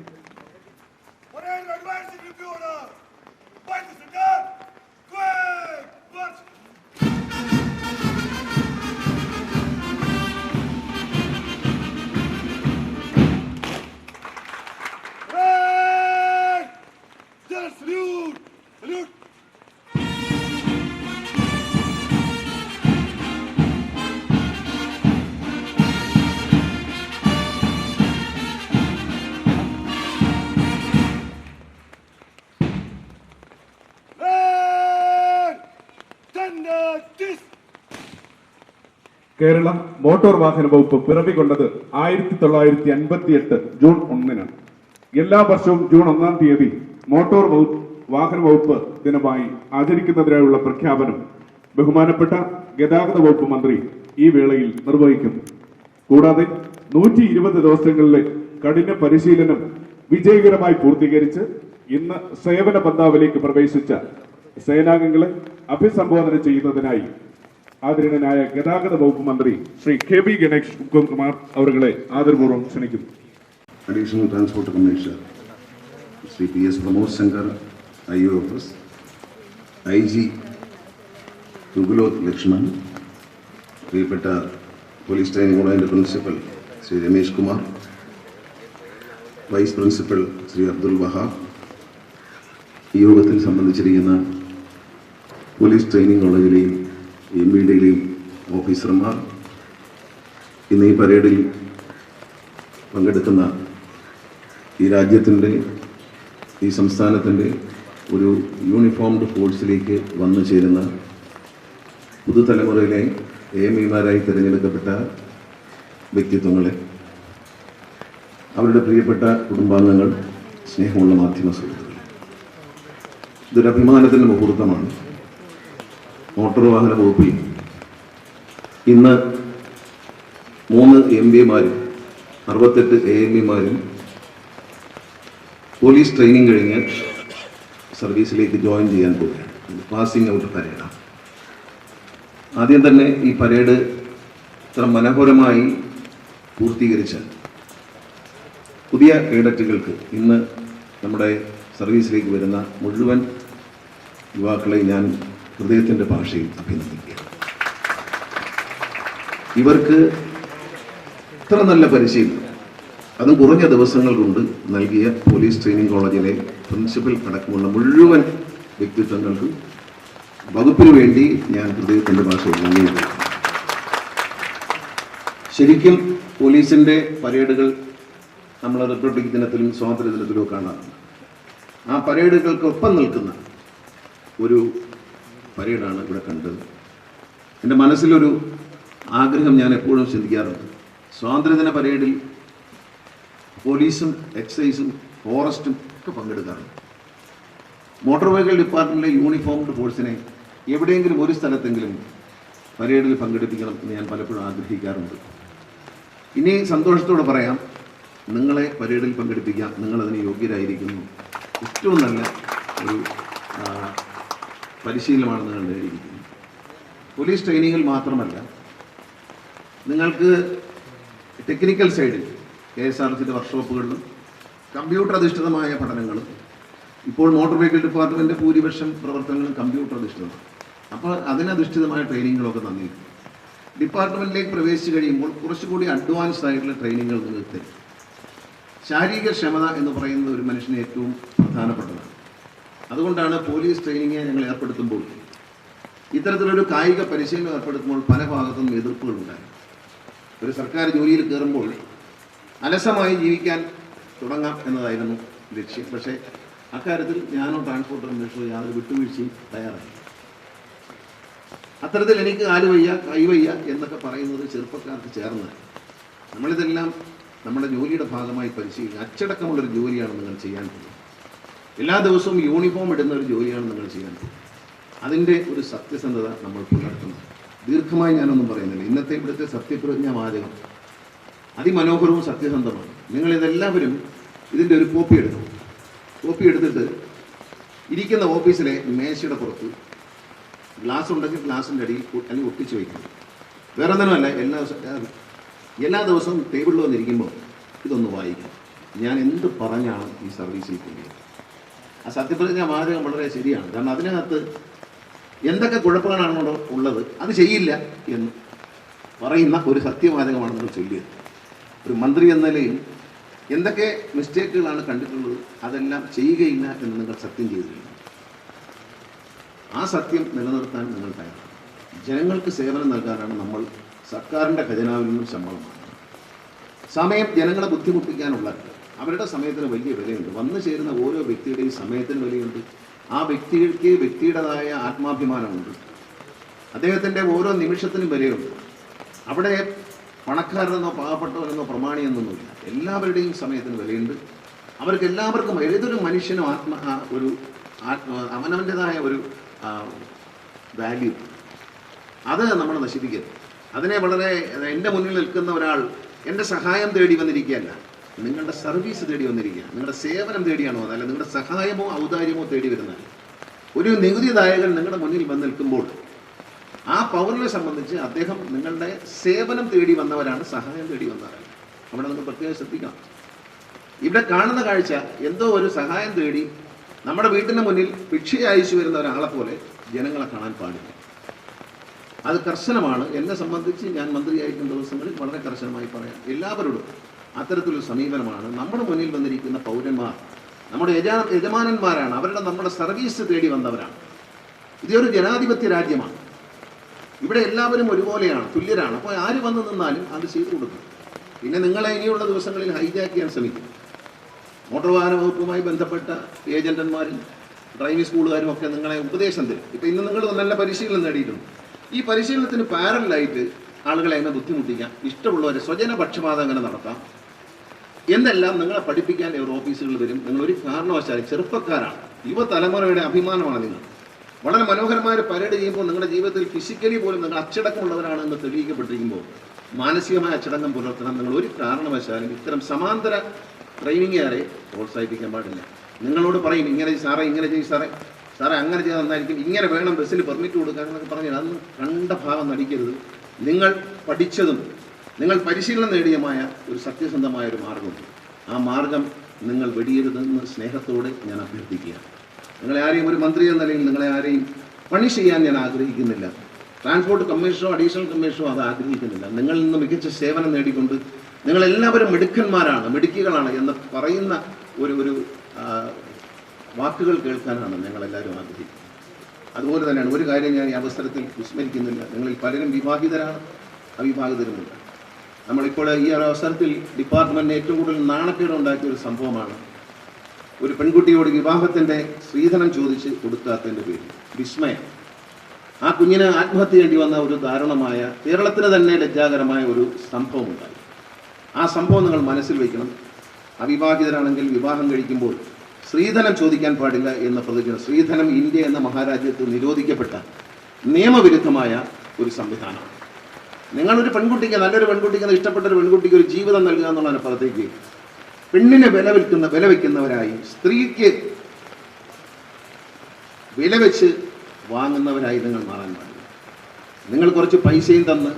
Parade advancing review order. Point the center. Quick march. Parade. Just salute. Salute. Kerala motor വാഹന വകുപ്പ് പിറവികൊണ്ടത് 1958 ജൂൺ 1-ന്. എല്ലാ വർഷവും ജൂൺ 1-ാം തീയതി മോട്ടോർ വാഹന വകുപ്പ് ദിനമായി ആചരിക്കുന്നതിനായുള്ള പ്രഖ്യാപനം ബഹുമാനപ്പെട്ട ഗതാഗത വകുപ്പ് മന്ത്രി ഈ വേളയിൽ നിർവഹിക്കുന്നു. കൂടാതെ 120 ദിവസങ്ങളിലെ കഠിന പരിശീലനം വിജയകരമായി പൂർത്തീകരിച്ച് ഇന്ന് സേവന പന്ഥാവിലേക്ക് പ്രവേശിച്ച സേനാംഗങ്ങളെ അഭിസംബോധന ചെയ്യുന്നതിനായി ആദരണീയനായ ഗതാഗത വകുപ്പ് മന്ത്രി ശ്രീ KB ഗണേഷ് കുമാർ അവരെ ആദരപൂർവ്വം ക്ഷണിക്കുന്നു. Additional Transport Commissioner Sri PS Pramod Shankar, IOFS, IG Tugulot Lakshman, പ്രിയപ്പെട്ട പോലീസ് ട്രെയിനിംഗ് കോളേജിന്റെ principal Shri Ramesh Kumar, vice principal Shri Abdul Wahab, ഈ യോഗത്തിൽ സംബന്ധിച്ചിരിക്കുന്ന പോലീസ് ട്രെയിനിംഗ് കോളേജിലെയും MVDയിലെയും ഓഫീസർമാർ, ഇന്ന് ഈ പരേഡിൽ പങ്കെടുക്കുന്ന ഈ രാജ്യത്തിൻ്റെ, ഈ സംസ്ഥാനത്തിൻ്റെ ഒരു യൂണിഫോംഡ് ഫോഴ്സിലേക്ക് വന്നു ചേരുന്ന പുതുതലമുറയിലെ AMEമാരായി തിരഞ്ഞെടുക്കപ്പെട്ട വ്യക്തിത്വങ്ങളെ, അവരുടെ പ്രിയപ്പെട്ട കുടുംബാംഗങ്ങൾ, സ്നേഹമുള്ള മാധ്യമ സുഹൃത്തുക്കൾ, ഇതൊരു അഭിമാനത്തിൻ്റെ മുഹൂർത്തമാണ്. മോട്ടോർ വാഹന വകുപ്പിൽ ഇന്ന് 3 MBമാരും 68 AMEമാരും പോലീസ് ട്രെയിനിങ് കഴിഞ്ഞ് സർവീസിലേക്ക് ജോയിൻ ചെയ്യാൻ പോവുകയാണ്. പാസിംഗ് ഔട്ട് പരേഡാണ്. ആദ്യം തന്നെ ഈ പരേഡ് ഇത്ര മനോഹരമായി പൂർത്തീകരിച്ച പുതിയ കേഡറ്റുകൾക്ക്, ഇന്ന് നമ്മുടെ സർവീസിലേക്ക് വരുന്ന മുഴുവൻ യുവാക്കളെ ഞാൻ ഹൃദയത്തിൻ്റെ ഭാഷയിൽ അഭിനന്ദിക്കുകയാണ്. ഇവർക്ക് ഇത്ര നല്ല പരിശീലനം, അതും കുറഞ്ഞ ദിവസങ്ങൾ കൊണ്ട് നൽകിയ പോലീസ് ട്രെയിനിങ് കോളേജിലെ പ്രിൻസിപ്പൽ അടക്കമുള്ള മുഴുവൻ വ്യക്തിത്വങ്ങൾക്കും വകുപ്പിന് വേണ്ടി ഞാൻ ഹൃദയത്തിൻ്റെ ഭാഷയിൽ നന്ദി പറയുന്നു. ശരിക്കും പോലീസിൻ്റെ പരേഡുകൾ നമ്മൾ റിപ്പബ്ലിക് ദിനത്തിലും സ്വാതന്ത്ര്യ ദിനത്തിലും കാണാറുണ്ട്. ആ പരേഡുകൾക്കൊപ്പം നിൽക്കുന്ന ഒരു പരേഡാണ് ഇവിടെ കണ്ടത്. എൻ്റെ മനസ്സിലൊരു ആഗ്രഹം ഞാൻ എപ്പോഴും ചിന്തിക്കാറുണ്ട്. സ്വാതന്ത്ര്യദിന പരേഡിൽ പോലീസും എക്സൈസും ഫോറസ്റ്റും ഒക്കെ പങ്കെടുക്കാറുണ്ട്. മോട്ടോർ വെഹിക്കിൾ ഡിപ്പാർട്ട്മെൻറ്റിലെ യൂണിഫോംഡ് ഫോഴ്സിനെ എവിടെയെങ്കിലും ഒരു സ്ഥലത്തെങ്കിലും പരേഡിൽ പങ്കെടുപ്പിക്കണം എന്ന് ഞാൻ പലപ്പോഴും ആഗ്രഹിക്കാറുണ്ട്. ഇനി സന്തോഷത്തോടെ പറയാം, നിങ്ങളെ പരേഡിൽ പങ്കെടുപ്പിക്കാം, നിങ്ങളതിന് യോഗ്യരായിരിക്കുന്നു. ഏറ്റവും നല്ല ഒരു പരിശീലനമാണ് നിങ്ങൾ നേടിയിരിക്കുന്നത്. പോലീസ് ട്രെയിനിങ്ങിൽ മാത്രമല്ല, നിങ്ങൾക്ക് ടെക്നിക്കൽ സൈഡിൽ KSRTC വർക്ക്ഷോപ്പുകളിലും കമ്പ്യൂട്ടർ അധിഷ്ഠിതമായ പഠനങ്ങളും, ഇപ്പോൾ മോട്ടോർ വെഹിക്കിൾ ഡിപ്പാർട്ട്മെൻറ്റ് ഭൂരിപക്ഷം പ്രവർത്തനങ്ങളും കമ്പ്യൂട്ടർ അധിഷ്ഠിതമാണ്. അപ്പോൾ അതിനധിഷ്ഠിതമായ ട്രെയിനിങ്ങുകളൊക്കെ നൽകിയിട്ടുണ്ട്. ഡിപ്പാർട്ട്മെൻറ്റിലേക്ക് പ്രവേശിച്ച് കഴിയുമ്പോൾ കുറച്ചുകൂടി അഡ്വാൻസ്ഡ് ആയിട്ടുള്ള ട്രെയിനിങ്ങുകൾ നിങ്ങൾക്ക് തരും. ശാരീരിക ക്ഷമത എന്ന് പറയുന്നത് ഒരു മനുഷ്യന് ഏറ്റവും പ്രധാനപ്പെട്ടതാണ്. അതുകൊണ്ടാണ് പോലീസ് ട്രെയിനിങ് ഞങ്ങൾ ഏർപ്പെടുത്തുമ്പോൾ, ഇത്തരത്തിലൊരു കായിക പരിശീലനം ഏർപ്പെടുത്തുമ്പോൾ പല ഭാഗത്തും എതിർപ്പുകളുണ്ടായി. ഒരു സർക്കാർ ജോലിയിൽ കയറുമ്പോൾ അലസമായി ജീവിക്കാൻ തുടങ്ങാം എന്നതായിരുന്നു ലക്ഷ്യം. പക്ഷേ അക്കാര്യത്തിൽ ഞാനോ ട്രാൻസ്പോർട്ട് കമ്മീഷണറോ യാതൊരു വിട്ടുവീഴ്ചയും തയ്യാറായി. അത്തരത്തിൽ എനിക്ക് കാലുവയ്യ കൈവയ്യ എന്നൊക്കെ പറയുന്നത് ചെറുപ്പക്കാർക്ക് ചേർന്ന് നമ്മളിതെല്ലാം നമ്മുടെ ജോലിയുടെ ഭാഗമായി പരിശീലിക്കുക. അച്ചടക്കമുള്ളൊരു ജോലിയാണ് നിങ്ങൾ ചെയ്യാൻ പോകുന്നത്. എല്ലാ ദിവസവും യൂണിഫോം ഇടുന്ന ഒരു ജോലിയാണ് നിങ്ങൾ ചെയ്യാൻ പോകുന്നത്. അതിൻ്റെ ഒരു സത്യസന്ധത നമ്മൾ പുലർത്തണം. ദീർഘമായി ഞാനൊന്നും പറയുന്നില്ല. ഇന്നത്തെ ഇവിടുത്തെ സത്യപ്രതിജ്ഞാ വാചകം അതിമനോഹരവും സത്യസന്ധമാണ്. നിങ്ങളിതെല്ലാവരും ഇതിൻ്റെ ഒരു കോപ്പി എടുക്കണം. കോപ്പി എടുത്തിട്ട് ഇരിക്കുന്ന ഓഫീസിലെ മേശയുടെ പുറത്ത് ഗ്ലാസ് ഉണ്ടെങ്കിൽ ഗ്ലാസിൻ്റെ അടിയിൽ അല്ലെങ്കിൽ ഒട്ടിച്ച് വയ്ക്കണം. വേറെ ഒന്നുമല്ല, എല്ലാ ദിവസവും ടേബിളിൽ വന്നിരിക്കുമ്പോൾ ഇതൊന്ന് വായിക്കാം. ഞാൻ എന്ത് പറഞ്ഞാണ് ഈ സർവീസിൽ ചെയ്യുന്നത്? ആ സത്യപ്രതിജ്ഞാ വാചകം വളരെ ശരിയാണ്. കാരണം അതിനകത്ത് എന്തൊക്കെ കുഴപ്പങ്ങളാണോ ഉള്ളത് അത് ചെയ്യില്ല എന്ന് പറയുന്ന ഒരു സത്യവാചകമാണ് നമ്മൾ ചൊല്ലിയത്. ഒരു മന്ത്രി എന്ന നിലയിൽ എന്തൊക്കെ മിസ്റ്റേക്കുകളാണ് കണ്ടിട്ടുള്ളത് അതെല്ലാം ചെയ്യുകയില്ല എന്ന് നിങ്ങൾ സത്യം ചെയ്തില്ല. ആ സത്യം നിലനിർത്താൻ നിങ്ങൾ തയ്യാറാണ്. ജനങ്ങൾക്ക് സേവനം നൽകാനാണ് നമ്മൾ സർക്കാരിൻ്റെ ഖജനാവിൽ നിന്നും ശമ്പളം വാങ്ങുന്നത്. സമയം ജനങ്ങളെ ബുദ്ധിമുട്ടിക്കാനുള്ള അവരുടെ സമയത്തിന് വലിയ വിലയുണ്ട്. വന്നു ചേരുന്ന ഓരോ വ്യക്തിയുടെയും സമയത്തിന് വിലയുണ്ട്. ആ വ്യക്തിക്ക് വ്യക്തിയുടേതായ ആത്മാഭിമാനമുണ്ട്. അദ്ദേഹത്തിൻ്റെ ഓരോ നിമിഷത്തിനും വിലയുണ്ട്. അവിടെ പണക്കാരനെന്നോ പാവപ്പെട്ടവനെന്നോ പ്രമാണിയെന്നൊന്നുമില്ല. എല്ലാവരുടെയും സമയത്തിന് വിലയുണ്ട്. അവർക്ക് എല്ലാവർക്കും ഏതൊരു മനുഷ്യനും അവനവൻ്റെതായ ഒരു വാല്യൂ അത് നമ്മൾ നശിപ്പിക്കരുത്. അതിനെ വളരെ എൻ്റെ മുന്നിൽ നിൽക്കുന്ന ഒരാൾ എൻ്റെ സഹായം തേടി വന്നിരിക്കുകയല്ല, നിങ്ങളുടെ സർവീസ് തേടി വന്നിരിക്കുക, നിങ്ങളുടെ സേവനം തേടിയാണോ അതല്ല നിങ്ങളുടെ സഹായമോ ഔദാര്യമോ തേടി വരുന്നത്. ഒരു നികുതിദായകൻ നിങ്ങളുടെ മുന്നിൽ വന്ന് നിൽക്കുമ്പോൾ ആ പൗരനെ സംബന്ധിച്ച് അദ്ദേഹം നിങ്ങളുടെ സേവനം തേടി വന്നവരാണ്, സഹായം തേടി വന്നവരാണ്. അവിടെ നമ്മൾ പ്രത്യേകം ശ്രദ്ധിക്കണം. ഇവിടെ കാണുന്ന കാഴ്ച എന്തോ ഒരു സഹായം തേടി നമ്മുടെ വീട്ടിന് മുന്നിൽ ഭിക്ഷ അയച്ചു വരുന്ന ഒരാളെ പോലെ ജനങ്ങളെ കാണാൻ പാടില്ല. അത് കർശനമാണ്. എന്നെ സംബന്ധിച്ച് ഞാൻ മന്ത്രിയായിരിക്കുന്ന ദിവസങ്ങളിൽ വളരെ കർശനമായി പറയാം. എല്ലാവരോടും അത്തരത്തിലൊരു സമീപനമാണ്. നമ്മുടെ മുന്നിൽ വന്നിരിക്കുന്ന പൗരന്മാർ നമ്മുടെ യജമാനന്മാരാണ്. നമ്മുടെ സർവീസ് തേടി വന്നവരാണ്. ഇതൊരു ജനാധിപത്യ രാജ്യമാണ്. ഇവിടെ എല്ലാവരും ഒരുപോലെയാണ്, തുല്യരാണ്. അപ്പോൾ ആര് വന്നു നിന്നാലും അത് ചെയ്തു കൊടുക്കും. പിന്നെ നിങ്ങളെ ഇനിയുള്ള ദിവസങ്ങളിൽ ഹൈജാക്ക് ചെയ്യാൻ ശ്രമിക്കും. മോട്ടോർ വാഹന വകുപ്പുമായി ബന്ധപ്പെട്ട ഏജന്റന്മാരും ഡ്രൈവിംഗ് സ്കൂളുകാരും ഒക്കെ നിങ്ങളെ ഉപദേശം തരും. ഇപ്പം ഇന്ന് നിങ്ങൾ നല്ല പരിശീലനം നേടിയിട്ടുണ്ട്. ഈ പരിശീലനത്തിന് പാരലായിട്ട് ആളുകളെ അങ്ങനെ ബുദ്ധിമുട്ടിക്കാം, ഇഷ്ടമുള്ളവരെ സ്വജനപക്ഷപാതം അങ്ങനെ നടത്താം എന്നെല്ലാം നിങ്ങളെ പഠിപ്പിക്കാൻ ഒരു ഓഫീസുകൾ വരും. നിങ്ങളൊരു കാരണവശാലും ചെറുപ്പക്കാരാണ്, യുവതലമുറയുടെ അഭിമാനമാണ് നിങ്ങൾ. വളരെ മനോഹരമായ പരേഡ് ചെയ്യുമ്പോൾ നിങ്ങളുടെ ജീവിതത്തിൽ ഫിസിക്കലി പോലും നിങ്ങൾ അച്ചടക്കമുള്ളവരാണെന്ന് തെളിയിക്കപ്പെട്ടിരിക്കുമ്പോൾ മാനസികമായ അച്ചടക്കം പുലർത്തണം. നിങ്ങൾ ഒരു കാരണവശാലും ഇത്തരം സമാന്തര ട്രെയിനിങ്ങുകാരെ പ്രോത്സാഹിപ്പിക്കാൻ പാടില്ല. നിങ്ങളോട് പറയും ഇങ്ങനെ സാറേ, ഇങ്ങനെ ചെയ്യും സാറേ, സാറേ അങ്ങനെ ചെയ്താൽ നന്നായിരിക്കും, ഇങ്ങനെ വേണം ബസ്സിൽ പെർമിറ്റ് കൊടുക്കാൻ എന്നൊക്കെ പറഞ്ഞാൽ അതൊന്നും കണ്ട ഭാവം നടിക്കരുത്. നിങ്ങൾ പഠിച്ചതും നിങ്ങൾ പരിശീലനം നേടിയമായ ഒരു സത്യസന്ധമായ ഒരു മാർഗമുണ്ട്. ആ മാർഗം നിങ്ങൾ വെടിയരുതെന്ന് സ്നേഹത്തോടെ ഞാൻ അഭ്യർത്ഥിക്കുകയാണ്. നിങ്ങളെ ആരെയും ഒരു മന്ത്രി എന്ന നിലയിൽ നിങ്ങളെ ആരെയും പണിഷ് ചെയ്യാൻ ഞാൻ ആഗ്രഹിക്കുന്നില്ല. ട്രാൻസ്പോർട്ട് കമ്മീഷനോ അഡീഷണൽ കമ്മീഷനോ അത് ആഗ്രഹിക്കുന്നില്ല. നിങ്ങളിൽ നിന്ന് മികച്ച സേവനം നേടിക്കൊണ്ട് നിങ്ങളെല്ലാവരും മിടുക്കന്മാരാണ്, മിടുക്കികളാണ് എന്ന് പറയുന്ന ഒരു വാക്കുകൾ കേൾക്കാനാണ് ഞങ്ങളെല്ലാവരും ആഗ്രഹിക്കുന്നത്. അതുപോലെ തന്നെയാണ് ഒരു കാര്യം ഞാൻ ഈ അവസരത്തിൽ വിസ്മരിക്കുന്നില്ല. നിങ്ങളിൽ പലരും വിവാഹിതരാണ്, അവിവാഹിതരുമുണ്ട്. നമ്മളിപ്പോൾ ഈ ഒരു അവസരത്തിൽ ഡിപ്പാർട്ട്മെൻറ്റിന് ഏറ്റവും കൂടുതൽ നാണക്കേട് ഉണ്ടാക്കിയ ഒരു സംഭവമാണ് ഒരു പെൺകുട്ടിയോട് വിവാഹത്തിൻ്റെ സ്ത്രീധനം ചോദിച്ച് കൊടുക്കാത്തതിൻ്റെ പേരിൽ വിസ്മയം. ആ കുഞ്ഞിന് ആത്മഹത്യ ചെയ്യേണ്ടി വന്ന ഒരു ദാരുണമായ, കേരളത്തിന് തന്നെ ലജ്ജാകരമായ ഒരു സംഭവം ഉണ്ടായി. ആ സംഭവം നിങ്ങൾ മനസ്സിൽ വയ്ക്കണം. അവിവാഹിതരാണെങ്കിൽ വിവാഹം കഴിക്കുമ്പോൾ സ്ത്രീധനം ചോദിക്കാൻ പാടില്ല എന്ന പ്രതിജ്ഞ. സ്ത്രീധനം ഇന്ത്യ എന്ന മഹാരാജ്യത്ത് നിരോധിക്കപ്പെട്ട നിയമവിരുദ്ധമായ ഒരു സംവിധാനമാണ്. നിങ്ങളൊരു പെൺകുട്ടിക്ക്, നല്ലൊരു പെൺകുട്ടിക്ക്, ഇഷ്ടപ്പെട്ട ഒരു പെൺകുട്ടിക്ക് ഒരു ജീവിതം നൽകുക എന്നുള്ളതിന് പുറത്തേക്ക് പെണ്ണിനെ വില വയ്ക്കുന്നവരായി, സ്ത്രീക്ക് വില വെച്ച് വാങ്ങുന്നവരായി നിങ്ങൾ മാറാൻ പാടില്ല. നിങ്ങൾ കുറച്ച് പൈസയും തന്ന്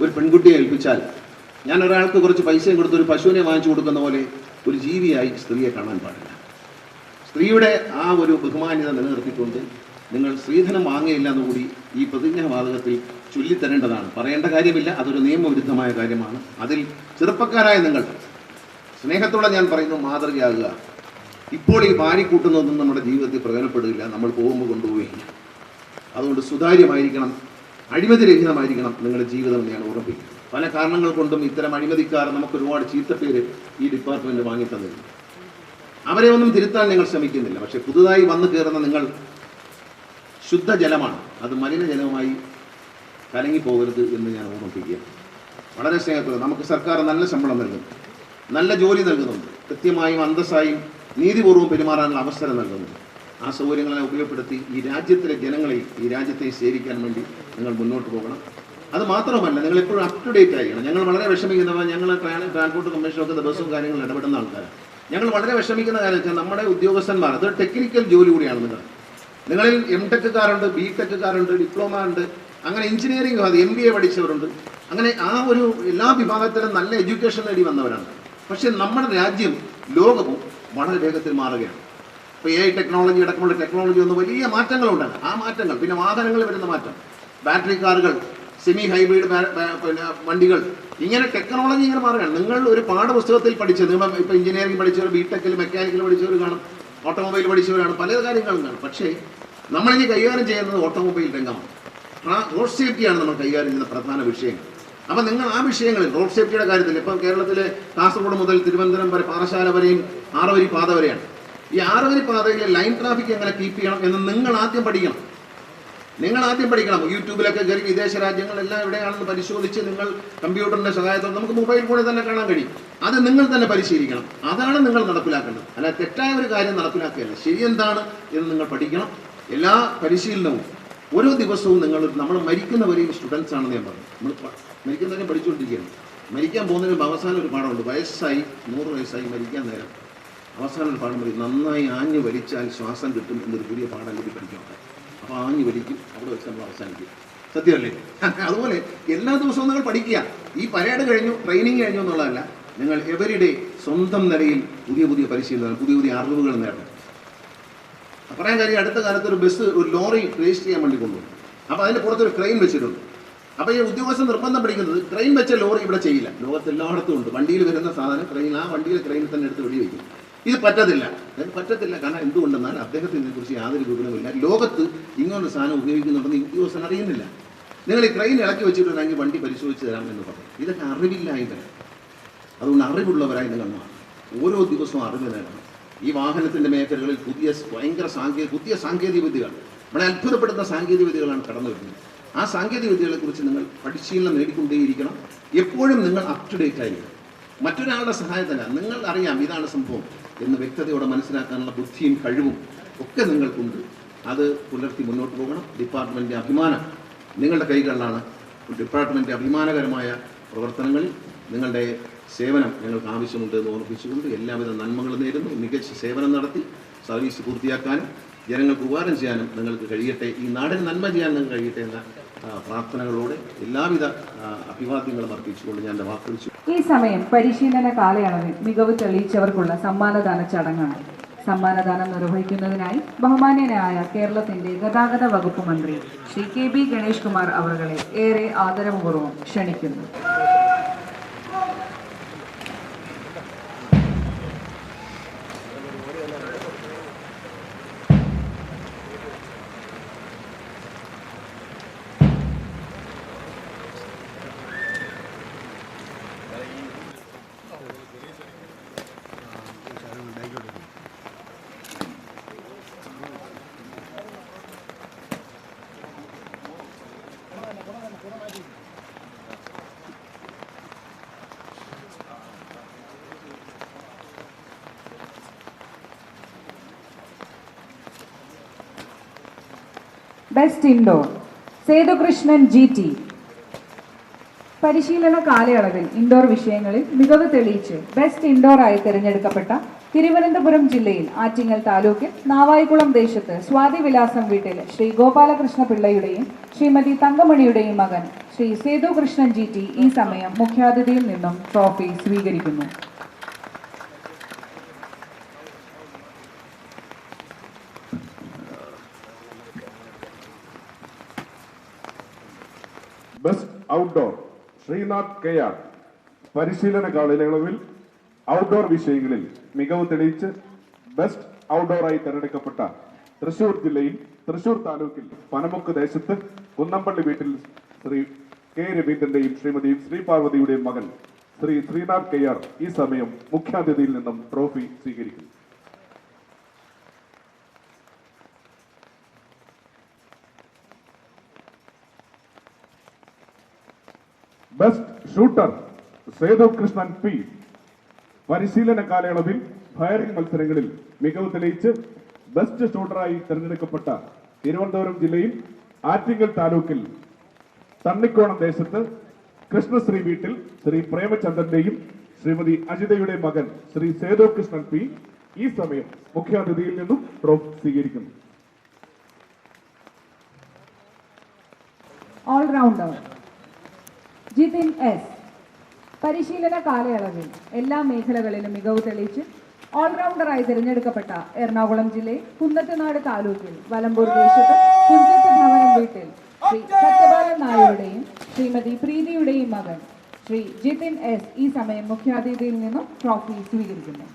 ഒരു പെൺകുട്ടിയെ ഏൽപ്പിച്ചാൽ, ഞാൻ ഒരാൾക്ക് കുറച്ച് പൈസയും കൊടുത്ത് ഒരു പശുവിനെ വാങ്ങിച്ചു കൊടുക്കുന്ന പോലെ ഒരു ജീവിയായി സ്ത്രീയെ കാണാൻ പാടില്ല. സ്ത്രീയുടെ ആ ഒരു ബഹുമാന്യത നിലനിർത്തിക്കൊണ്ട് നിങ്ങൾ സ്ത്രീധനം വാങ്ങുകയില്ല എന്നുകൂടി ഈ പ്രതിജ്ഞാവാതകത്തിൽ ചൊല്ലിത്തരേണ്ടതാണ്. പറയേണ്ട കാര്യമില്ല, അതൊരു നിയമവിരുദ്ധമായ കാര്യമാണ്. അതിൽ ചെറുപ്പക്കാരായ നിങ്ങൾ സ്നേഹത്തോടെ ഞാൻ പറയുന്നു, മാതൃകയാകുക. ഇപ്പോൾ ഈ പാരിക്കൂട്ടുന്നതൊന്നും നമ്മുടെ ജീവിതത്തിൽ പ്രയോജനപ്പെടുകയില്ല, നമ്മൾ പോകുമ്പോൾ കൊണ്ടുപോവുകയില്ല. അതുകൊണ്ട് സുതാര്യമായിരിക്കണം, അഴിമതിരഹിതമായിരിക്കണം നിങ്ങളുടെ ജീവിതം എന്ന് ഞാൻ ഓർമ്മിപ്പിക്കും. പല കാരണങ്ങൾ കൊണ്ടും ഇത്തരം അഴിമതിക്കാർ നമുക്ക് ഒരുപാട് ചീത്തപ്പേര് ഈ ഡിപ്പാർട്ട്മെന്റ് വാങ്ങിത്തന്നില്ല. അവരെ ഒന്നും തിരുത്താൻ നിങ്ങൾ ശ്രമിക്കുന്നില്ല. പക്ഷെ പുതുതായി വന്നു കയറുന്ന നിങ്ങൾ ശുദ്ധജലമാണ്, അത് മലിനജലവുമായി കലങ്ങിപ്പോകരുത് എന്ന് ഞാൻ ഓർമ്മിപ്പിക്കുക. വളരെ സ്നേഹത്തോടെ നമുക്ക് സർക്കാർ നല്ല ശമ്പളം നൽകുന്നു, നല്ല ജോലി നൽകുന്നുണ്ട്, കൃത്യമായും അന്തസ്സായും നീതിപൂർവ്വം പെരുമാറാനുള്ള അവസരം നൽകുന്നുണ്ട്. ആ സൗകര്യങ്ങളെ ഉപയോഗപ്പെടുത്തി ഈ രാജ്യത്തിലെ ജനങ്ങളെയും ഈ രാജ്യത്തെ സേവിക്കാൻ വേണ്ടി നിങ്ങൾ മുന്നോട്ട് പോകണം. അത് മാത്രമല്ല, നിങ്ങൾ എപ്പോഴും അപ് ടു ഡേറ്റ് ആയിരിക്കണം. ഞങ്ങൾ വളരെ വിഷമിക്കുന്നവർ, ഞങ്ങൾ ട്രാൻസ്പോർട്ട് കമ്മീഷനൊക്കെ ദിവസവും കാര്യങ്ങൾ ഇടപെടുന്ന ആൾക്കാരാണ്. ഞങ്ങൾ വളരെ വിഷമിക്കുന്ന കാര്യം വെച്ചാൽ നമ്മുടെ ഉദ്യോഗസ്ഥന്മാർ, അതൊരു ടെക്നിക്കൽ ജോലി കൂടിയാണ്. നിങ്ങളിൽ MTech-കാരുണ്ട്, BTech-കാരുണ്ട്, ഡിപ്ലോമ ഉണ്ട്, അങ്ങനെ എഞ്ചിനീയറിംഗ് MBA പഠിച്ചവരുണ്ട്. അങ്ങനെ ആ ഒരു എല്ലാ വിഭാഗത്തിലും നല്ല എഡ്യൂക്കേഷൻ നേടി വന്നവരാണ്. പക്ഷെ നമ്മുടെ രാജ്യം ലോകവും വളരെ വേഗത്തിൽ മാറുകയാണ്. ഇപ്പോൾ AI ടെക്നോളജി അടക്കമുള്ള ടെക്നോളജി ഒന്ന് വലിയ മാറ്റങ്ങളുണ്ടാണ്. ആ മാറ്റങ്ങൾ, പിന്നെ വാഹനങ്ങളിൽ വരുന്ന മാറ്റം, ബാറ്ററി കാറുകൾ, സെമി ഹൈബ്രിഡ് പിന്നെ വണ്ടികൾ, ഇങ്ങനെ ടെക്നോളജി ഇങ്ങനെ മാറുകയാണ്. നിങ്ങൾ ഒരു പാഠപുസ്തകത്തിൽ പഠിച്ചത്, നിങ്ങൾ ഇപ്പോൾ എഞ്ചിനീയറിംഗ് പഠിച്ചവർ, BTech-ൽ മെക്കാനിക്കൽ പഠിച്ചവർ കാണും, ഓട്ടോമൊബൈൽ പഠിച്ചവരാണ്, പല കാര്യങ്ങളും കാണും. പക്ഷേ നമ്മളിനി കൈകാര്യം ചെയ്യുന്നത് ഓട്ടോമൊബൈൽ രംഗമാണ്. റോഡ് സേഫ്റ്റിയാണ് നമ്മൾ കൈകാര്യം ചെയ്യുന്ന പ്രധാന വിഷയങ്ങൾ. അപ്പം നിങ്ങൾ ആ വിഷയങ്ങളിൽ റോഡ് സേഫ്റ്റിയുടെ കാര്യത്തിൽ ഇപ്പം കേരളത്തിലെ കാസർഗോഡ് മുതൽ തിരുവനന്തപുരം വരെ, പാറശാല വരെയും 6 വരി പാത വരെയാണ്. ഈ 6 വരി പാതയിലെ ലൈൻ ട്രാഫിക് എങ്ങനെ കീപ്പ് ചെയ്യണം എന്ന് നിങ്ങൾ ആദ്യം പഠിക്കണം. യൂട്യൂബിലൊക്കെ കയറി വിദേശ രാജ്യങ്ങളെല്ലാം എവിടെയാണെന്ന് പരിശോധിച്ച് നിങ്ങൾ കമ്പ്യൂട്ടറിന്റെ സഹായത്തോടെ നമുക്ക് മൊബൈൽ ഫോണിൽ തന്നെ കാണാൻ കഴിയും. അത് നിങ്ങൾ തന്നെ പരിശീലിക്കണം. അതാണ് നിങ്ങൾ നടപ്പിലാക്കേണ്ടത്. അല്ല തെറ്റായ ഒരു കാര്യം നടപ്പിലാക്കുകയല്ല, ശരിയെന്താണ് എന്ന് നിങ്ങൾ പഠിക്കണം. എല്ലാ പരിശീലനവും ഓരോ ദിവസവും നമ്മൾ മരിക്കുന്നവരെയും സ്റ്റുഡൻസ് ആണെന്ന് ഞാൻ പറഞ്ഞു. നമ്മൾ മരിക്കുന്നവരെയും പഠിച്ചുകൊണ്ടിരിക്കുകയാണ്. മരിക്കാൻ പോകുന്നതിന് അവസാനം ഒരു പാഠമുണ്ട്. വയസ്സായി 100 വയസ്സായി മരിക്കാൻ നേരം അവസാനം ഒരു പാഠം പറയും, നന്നായി ആഞ്ഞു വലിച്ചാൽ ശ്വാസം കിട്ടും എന്നൊരു പുതിയ പാഠം കൂടി പഠിക്കണം. അപ്പോൾ ആഞ്ഞു വലിക്കും, അവിടെ വെച്ച് നമ്മൾ അവസാനിക്കും. സത്യമല്ലേ? അതുപോലെ എല്ലാ ദിവസവും നിങ്ങൾ പഠിക്കുക. ഈ പരേഡ് കഴിഞ്ഞു, ട്രെയിനിങ് കഴിഞ്ഞു എന്നുള്ളതല്ല, നിങ്ങൾ എവരിഡേ സ്വന്തം നിലയിൽ പുതിയ പുതിയ പരിശീലനം, പുതിയ പുതിയ അറിവുകൾ നേടണം. പറയാൻ കാര്യം, അടുത്ത കാലത്ത് ഒരു ബസ്, ഒരു ലോറി രജിസ്റ്റർ ചെയ്യാൻ വേണ്ടി കൊണ്ടുപോകും. അപ്പോൾ അതിൻ്റെ പുറത്തൊരു ക്രെയിൻ വെച്ചിട്ടുണ്ട്. അപ്പോൾ ഈ ഉദ്യോഗസ്ഥൻ നിർബന്ധം പഠിക്കുന്നത്, ക്രെയിൻ വെച്ച ലോറി ഇവിടെ ചെയ്യില്ല. ലോകത്ത് എല്ലായിടത്തും ഉണ്ട്. വണ്ടിയിൽ വരുന്ന സാധനം ക്രെയിൻ, ആ വണ്ടിയിൽ ക്രെയിനിൽ തന്നെ എടുത്ത് വെടിവെക്കും. ഇത് പറ്റത്തില്ല. കാരണം എന്തുകൊണ്ടെന്നാൽ അദ്ദേഹത്തിന് ഇതിനെക്കുറിച്ച് യാതൊരു വിവരവുമില്ല. ലോകത്ത് ഇങ്ങനൊരു സാധനം ഉപയോഗിക്കുന്നുണ്ടെന്ന് ഈ ഉദ്യോഗസ്ഥൻ അറിയുന്നില്ല. നിങ്ങൾ ഈ ക്രെയിൻ ഇളക്കി വെച്ചിട്ടുണ്ടെങ്കിൽ വണ്ടി പരിശോധിച്ച് തരാം എന്ന് പറയും. ഇതൊക്കെ അറിവില്ലായ്മ. അതുകൊണ്ട് അറിവുള്ളവരായി നിങ്ങൾ മാറും. ഓരോ ദിവസവും അറിവ് നേടണം. ഈ വാഹനത്തിൻ്റെ മേഖലകളിൽ പുതിയ സാങ്കേതിക വിദ്യകൾ, നമ്മളെ അത്ഭുതപ്പെടുന്ന സാങ്കേതിക വിദ്യകളാണ് കടന്നു വരുന്നത്. ആ സാങ്കേതിക വിദ്യകളെക്കുറിച്ച് നിങ്ങൾ പരിശീലനം നേടിക്കൊണ്ടേയിരിക്കണം. എപ്പോഴും നിങ്ങൾ അപ് ടു ഡേറ്റ് ആയിരിക്കണം. മറ്റൊരാളുടെ സഹായത്തില്ല, നിങ്ങൾ അറിയാം ഇതാണ് സംഭവം എന്ന് വ്യക്തതയോടെ മനസ്സിലാക്കാനുള്ള ബുദ്ധിയും കഴിവും ഒക്കെ നിങ്ങൾക്കുണ്ട്. അത് പുലർത്തി മുന്നോട്ട് പോകണം. ഡിപ്പാർട്ട്മെൻറ്റിൻ്റെ അഭിമാനം നിങ്ങളുടെ കൈകളിലാണ്. ഡിപ്പാർട്ട്മെൻറ്റിൻ്റെ അഭിമാനകരമായ പ്രവർത്തനങ്ങളിൽ നിങ്ങളുടെ സേവനം ഞങ്ങൾക്ക് ആവശ്യമുണ്ട് എന്ന് ഓർമ്മിപ്പിച്ചുകൊണ്ട് എല്ലാവിധ നന്മകളും നേരുന്നു. മികച്ച സേവനം നടത്തി സർവീസ് പൂർത്തിയാക്കാനും ജനങ്ങൾക്ക് ഉപകാരം ചെയ്യാനും നിങ്ങൾക്ക് കഴിയട്ടെ. ഈ നാടിന് നന്മ ചെയ്യാൻ നിങ്ങൾക്ക് കഴിയട്ടെ എന്ന പ്രാർത്ഥനകളോടെ എല്ലാവിധ അഭിവാദ്യങ്ങളും അർപ്പിച്ചുകൊണ്ട് ഞാൻ എൻ്റെ വാക്കുകൾ. ഈ സമയം പരിശീലന കാലയളവിൽ മികവ് തെളിയിച്ചവർക്കുള്ള സമ്മാനദാന ചടങ്ങാണ്. സമ്മാനദാനം നിർവഹിക്കുന്നതിനായി ബഹുമാന്യനായ കേരളത്തിന്റെ ഗതാഗത വകുപ്പ് മന്ത്രി ശ്രീ KB ഗണേഷ് കുമാർ അവരെ ഏറെ ആദരപൂർവ്വം ക്ഷണിക്കുന്നു. Best indoor Sethukrishnan GT. പരിശീലന കാലയളവിൽ ഇൻഡോർ വിഷയങ്ങളിൽ മികവ് തെളിയിച്ച് ബെസ്റ്റ് ഇൻഡോർ ആയി തിരഞ്ഞെടുക്കപ്പെട്ട തിരുവനന്തപുരം ജില്ലയിൽ ആറ്റിങ്ങൽ താലൂക്കിൽ നാവായിക്കുളം ദേശത്ത് സ്വാതി വിലാസം വീട്ടിൽ ശ്രീ ഗോപാലകൃഷ്ണ പിള്ളയുടെയും ശ്രീമതി തങ്കമണിയുടെയും മകൻ ശ്രീ സേതു കൃഷ്ണൻ GT ഈ സമയം മുഖ്യാതിഥിയിൽ നിന്നും ട്രോഫി സ്വീകരിക്കുന്നു. ബെസ്റ്റ് ഔട്ട്ഡോർ ശ്രീനാഥ് KR പരിശീലന കാലയളവിൽ ഔട്ട്ഡോർ വിഷയങ്ങളിൽ മികവ് തെളിയിച്ച് ബെസ്റ്റ് ഔട്ട്ഡോറായി തെരഞ്ഞെടുക്കപ്പെട്ട തൃശൂർ ജില്ലയിൽ തൃശൂർ താലൂക്കിൽ പനമുക്ക് ദേശത്ത് കുന്നമ്പള്ളി വീട്ടിൽ ശ്രീ K രവീന്ദ്രന്റെയും ശ്രീമതി ശ്രീ പാർവതിയുടെയും മകൻ ശ്രീ ശ്രീനാഥ് KR ഈ സമയം മുഖ്യാതിഥിയിൽ നിന്നും ട്രോഫി സ്വീകരിക്കുന്നു. Best shooter Sethu Krishnan P പരിശീലന കാലയളവിൽ ഫയറിംഗ് മത്സരങ്ങളിൽ മികവ് തെളിയിച്ച് ബെസ്റ്റ് ഷൂട്ടറായി തെരഞ്ഞെടുക്കപ്പെട്ട തിരുവനന്തപുരം ജില്ലയിൽ ആറ്റിങ്ങൽ താലൂക്കിൽ തണ്ണിക്കോണം ദേശത്ത് കൃഷ്ണശ്രീ വീട്ടിൽ ശ്രീ പ്രേമചന്ദ്രന്റെയും ശ്രീമതി അജിതയുടെ മകൻ ശ്രീ സേതു കൃഷ്ണൻ P ഈ സമയം മുഖ്യാതിഥിയിൽ നിന്നും ട്രോഫി സ്വീകരിക്കുന്നു. ഓൾറൗണ്ടർ ജിതിൻ S പരിശീലന കാലയളവിൽ എല്ലാ മേഖലകളിലും മികവ് തെളിയിച്ച് ഓൾറൗണ്ടറായി തിരഞ്ഞെടുക്കപ്പെട്ട എറണാകുളം ജില്ലയിൽ കുന്നത്തുനാട് താലൂക്കിൽ വലമ്പൂർ ദേശത്ത് കുഞ്ചത്ത് ഭവനം വീട്ടിൽ ശ്രീ സത്യപാലൻ നായരുടെയും ശ്രീമതി പ്രീതിയുടെയും മകൻ ശ്രീ ജിതിൻ S ഈ സമയം മുഖ്യാതിഥിയിൽ നിന്നും ട്രോഫി സ്വീകരിക്കുന്നു.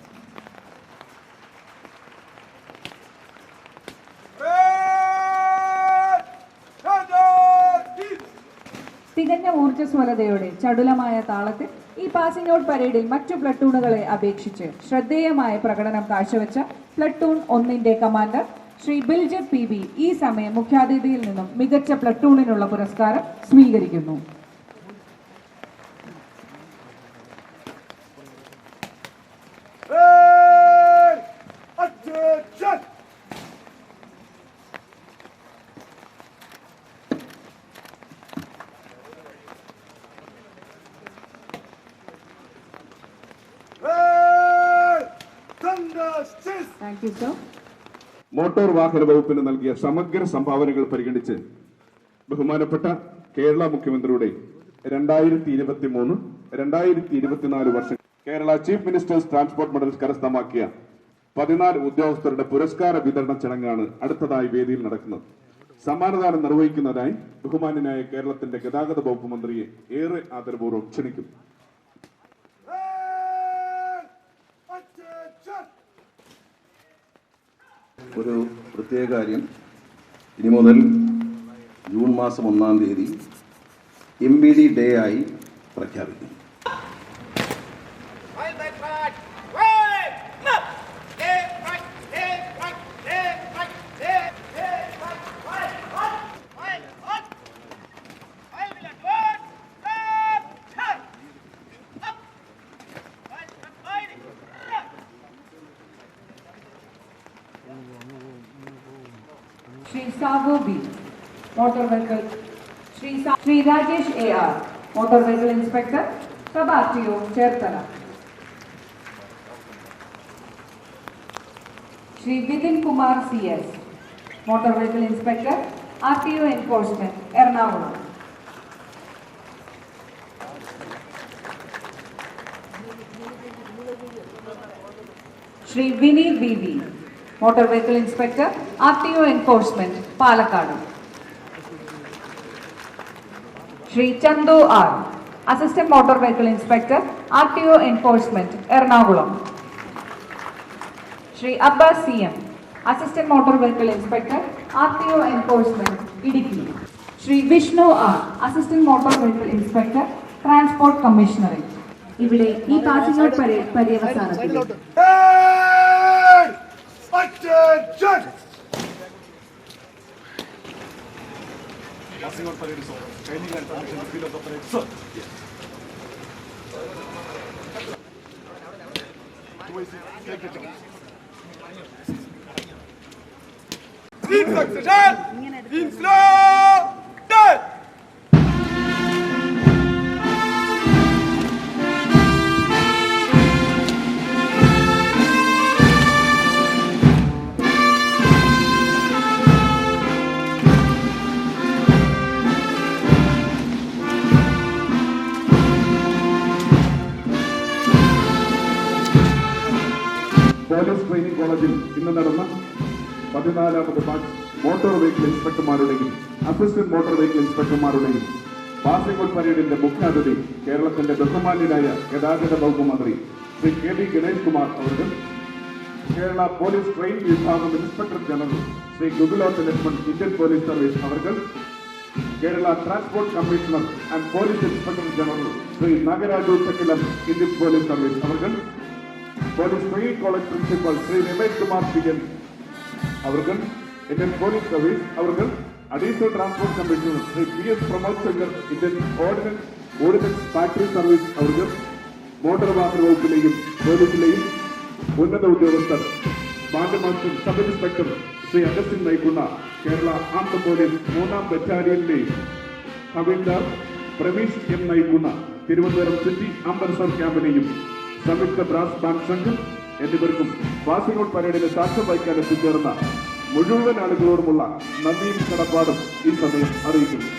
തികഞ്ഞ ഊർജ്ജസ്വലതയോടെ ചടുലമായ താളത്തിൽ ഈ പാസിംഗ് ഔട്ട് പരേഡിൽ മറ്റു പ്ലട്ടൂണുകളെ അപേക്ഷിച്ച് ശ്രദ്ധേയമായ പ്രകടനം കാഴ്ചവെച്ച പ്ലട്ടൂൺ 1 കമാൻഡർ ശ്രീ ബിൽജിത് PB ഈ സമയം മുഖ്യാതിഥിയിൽ നിന്നും മികച്ച പ്ലട്ടൂണിനുള്ള പുരസ്കാരം സ്വീകരിക്കുന്നു. Thank you, sir. മോട്ടോർ വാഹന വകുപ്പിന് നൽകിയ സമഗ്ര സംഭാവനകൾ പരിഗണിച്ച് ബഹുമാനപ്പെട്ട കേരള മുഖ്യമന്ത്രിയുടെ 2023-2024 വർഷം Kerala chief ministers transport medal കരസ്ഥമാക്കിയ 14 ഉദ്യോഗസ്ഥരുടെ പുരസ്കാര വിതരണ ചടങ്ങാണ് അടുത്തതായി വേദിയിൽ നടക്കുന്നത്. സമ്മാനദാനം നിർവഹിക്കുന്നതിനായി ബഹുമാന്യനായ കേരളത്തിന്റെ ഗതാഗത വകുപ്പ് മന്ത്രിയെ ഏറെ ആദരപൂർവ്വം ക്ഷണിക്കുന്നു. ഒരു പ്രത്യേക കാര്യം, ഇനി മുതൽ ജൂൺ മാസം 1-ാം തീയതി MBD ഡേ ആയി പ്രഖ്യാപിക്കും. Shri Sabu B, Motor Vehicle, Shri Rajesh AR, Motor Vehicle Inspector, Sub RTO, Chertala. Shri Vidin Kumar CS, Motor Vehicle Inspector, RTO Enforcement, Ernakulam. Shri Vinny VV, Motor Vehicle Inspector, RTO Enforcement, Palakkad. Shri Chandu R, Assistant Motor Vehicle Inspector, RTO Enforcement, Ernakulam. Shri Abbas CM, Assistant Motor Vehicle Inspector, RTO Enforcement, Idiki. Shri Vishnu R, Assistant Motor Vehicle Inspector, Transport Commissionerate. ഇവിടെ ഈ passing out പര്യവസാനത്തിൽ Attention! Passing out parade is over. Training and transmission field of the parade, sir. Yes. Take the chance. Deep succession! In slow! Death! Training കോളേജിൽ ഇന്ന് നടന്ന 14ാമത് batch motor vehicle ഇൻസ്പെക്ടർമാരുടെയും assistant motor vehicle ഇൻസ്പെക്ടർമാരുടെയും passing out പരേഡിന്റെ മുഖ്യാതിഥി കേരളത്തിന്റെ ബഹുമാന്യനായ ഗതാഗത വകുപ്പ് മന്ത്രി ശ്രീ കെ.ബി. ഗണേഷ് കുമാർ അവർ, കേരള പോലീസ് ട്രെയിനിംഗ് വിഭാഗം inspector general Shri Gugulothu Lakshman, Indian police service അവർ, Kerala transport commissioner and police inspector general Shri Nagaraju Chakkilam, Indian police service അവർ, police training college principal Shri Ramesh Kumar P N അവർ, ഇന്ത്യൻ പോലീസ് സർവീസ് അവർ, additional transport commissioner Shri PS Pramod Shankar, Indian ordnance factory service അവർ, motor വാഹന വകുപ്പിലെയും പോലീസിലെയും ഉന്നത ഉദ്യോഗസ്ഥർ, band master sub inspector Shri Augustine നയിക്കുന്ന Kerala armed police 3ാം ബറ്റാലിയനിലെയും ഹവിൽദാർ പ്രവീഷ് എം നയിക്കുന്ന തിരുവനന്തപുരം സിറ്റി അംബർസർ ക്യാമ്പിനെയും സംയുക്ത ബ്രാസ് ബാൻഡ് സംഘം എന്നിവർക്കും പാസിംഗ് ഔട്ട് പരേഡിന് സാക്ഷ്യം വഹിക്കാൻ എത്തിച്ചേർന്ന മുഴുവൻ ആളുകളോടുമുള്ള നന്ദിയും കടപ്പാടും ഈ സമയം അറിയിക്കുന്നു.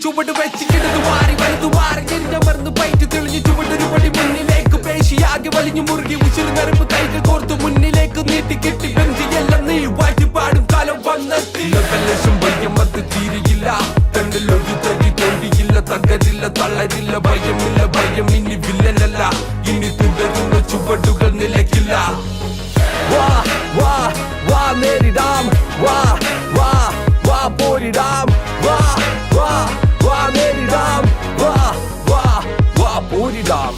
ചുവട് വെച്ചിട്ട് വാരി വലുതു മാറി ഞെരിഞ്ഞമർന്ന് പൈറ്റ് തെളിഞ്ഞു ചുവടൊരു പടി മുന്നിലേക്ക് പേശിയാകെ വലിഞ്ഞു മുറുകി ഉശിർ നരമ്പ് കൈകൾ കോർത്ത് മുന്നിലേക്ക് നീട്ടി കെട്ടി ബെഞ്ചിയെല്ലാം നീ വാറ്റിപ്പാടും കാലം വന്നെത്തി ലക്ഷം ഭയമത്ത് തീരിയില്ല തണ്ടിലൊരു തടി തൊഴിയില്ല തകരില്ല തളരില്ല ഭയമില്ല ഭയം ഇനി വില്ലനല്ല ഇനി തുടരുന്ന ചുവടുകൾ നിലയ്ക്കില്ല വാ വാ വാ നേരിടാം വാ വാ വാ പോരിടാം വാ വാ വാ നേരിടാം വാ വാ വാ പോരിടാം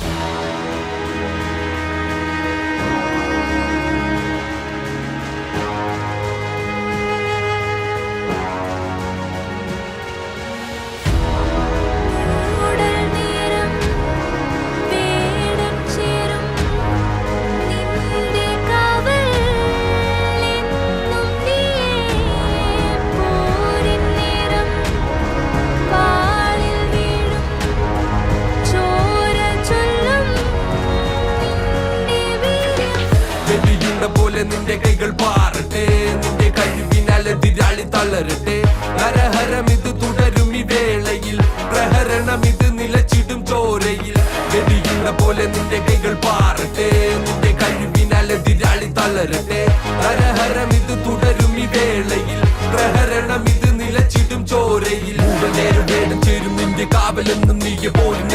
പോലെ നിന്റെ കൈകൾ പാറട്ടെ നിന്റെ കഴിവിനാൽ എതിരാളി തളരട്ടെ ഹരഹരം ഇത് തുടരും ഈ വേളയിൽ പ്രഹരണം ഇത് നിലച്ചിടും ചോരയിൽ വെടിയുന്ന പോലെ നിന്റെ കൈകൾ പാറട്ടെ നിന്റെ കഴിവിനാൽ എതിരാളി തളരട്ടെ ഹരഹരം ഇത് തുടരും ഈ വേളയിൽ പ്രഹരണം ഇത് നിലച്ചിടും ചോരയിൽ നേരം വേണം ചേരും നിന്റെ കാവലെന്നും നീയെ പോലും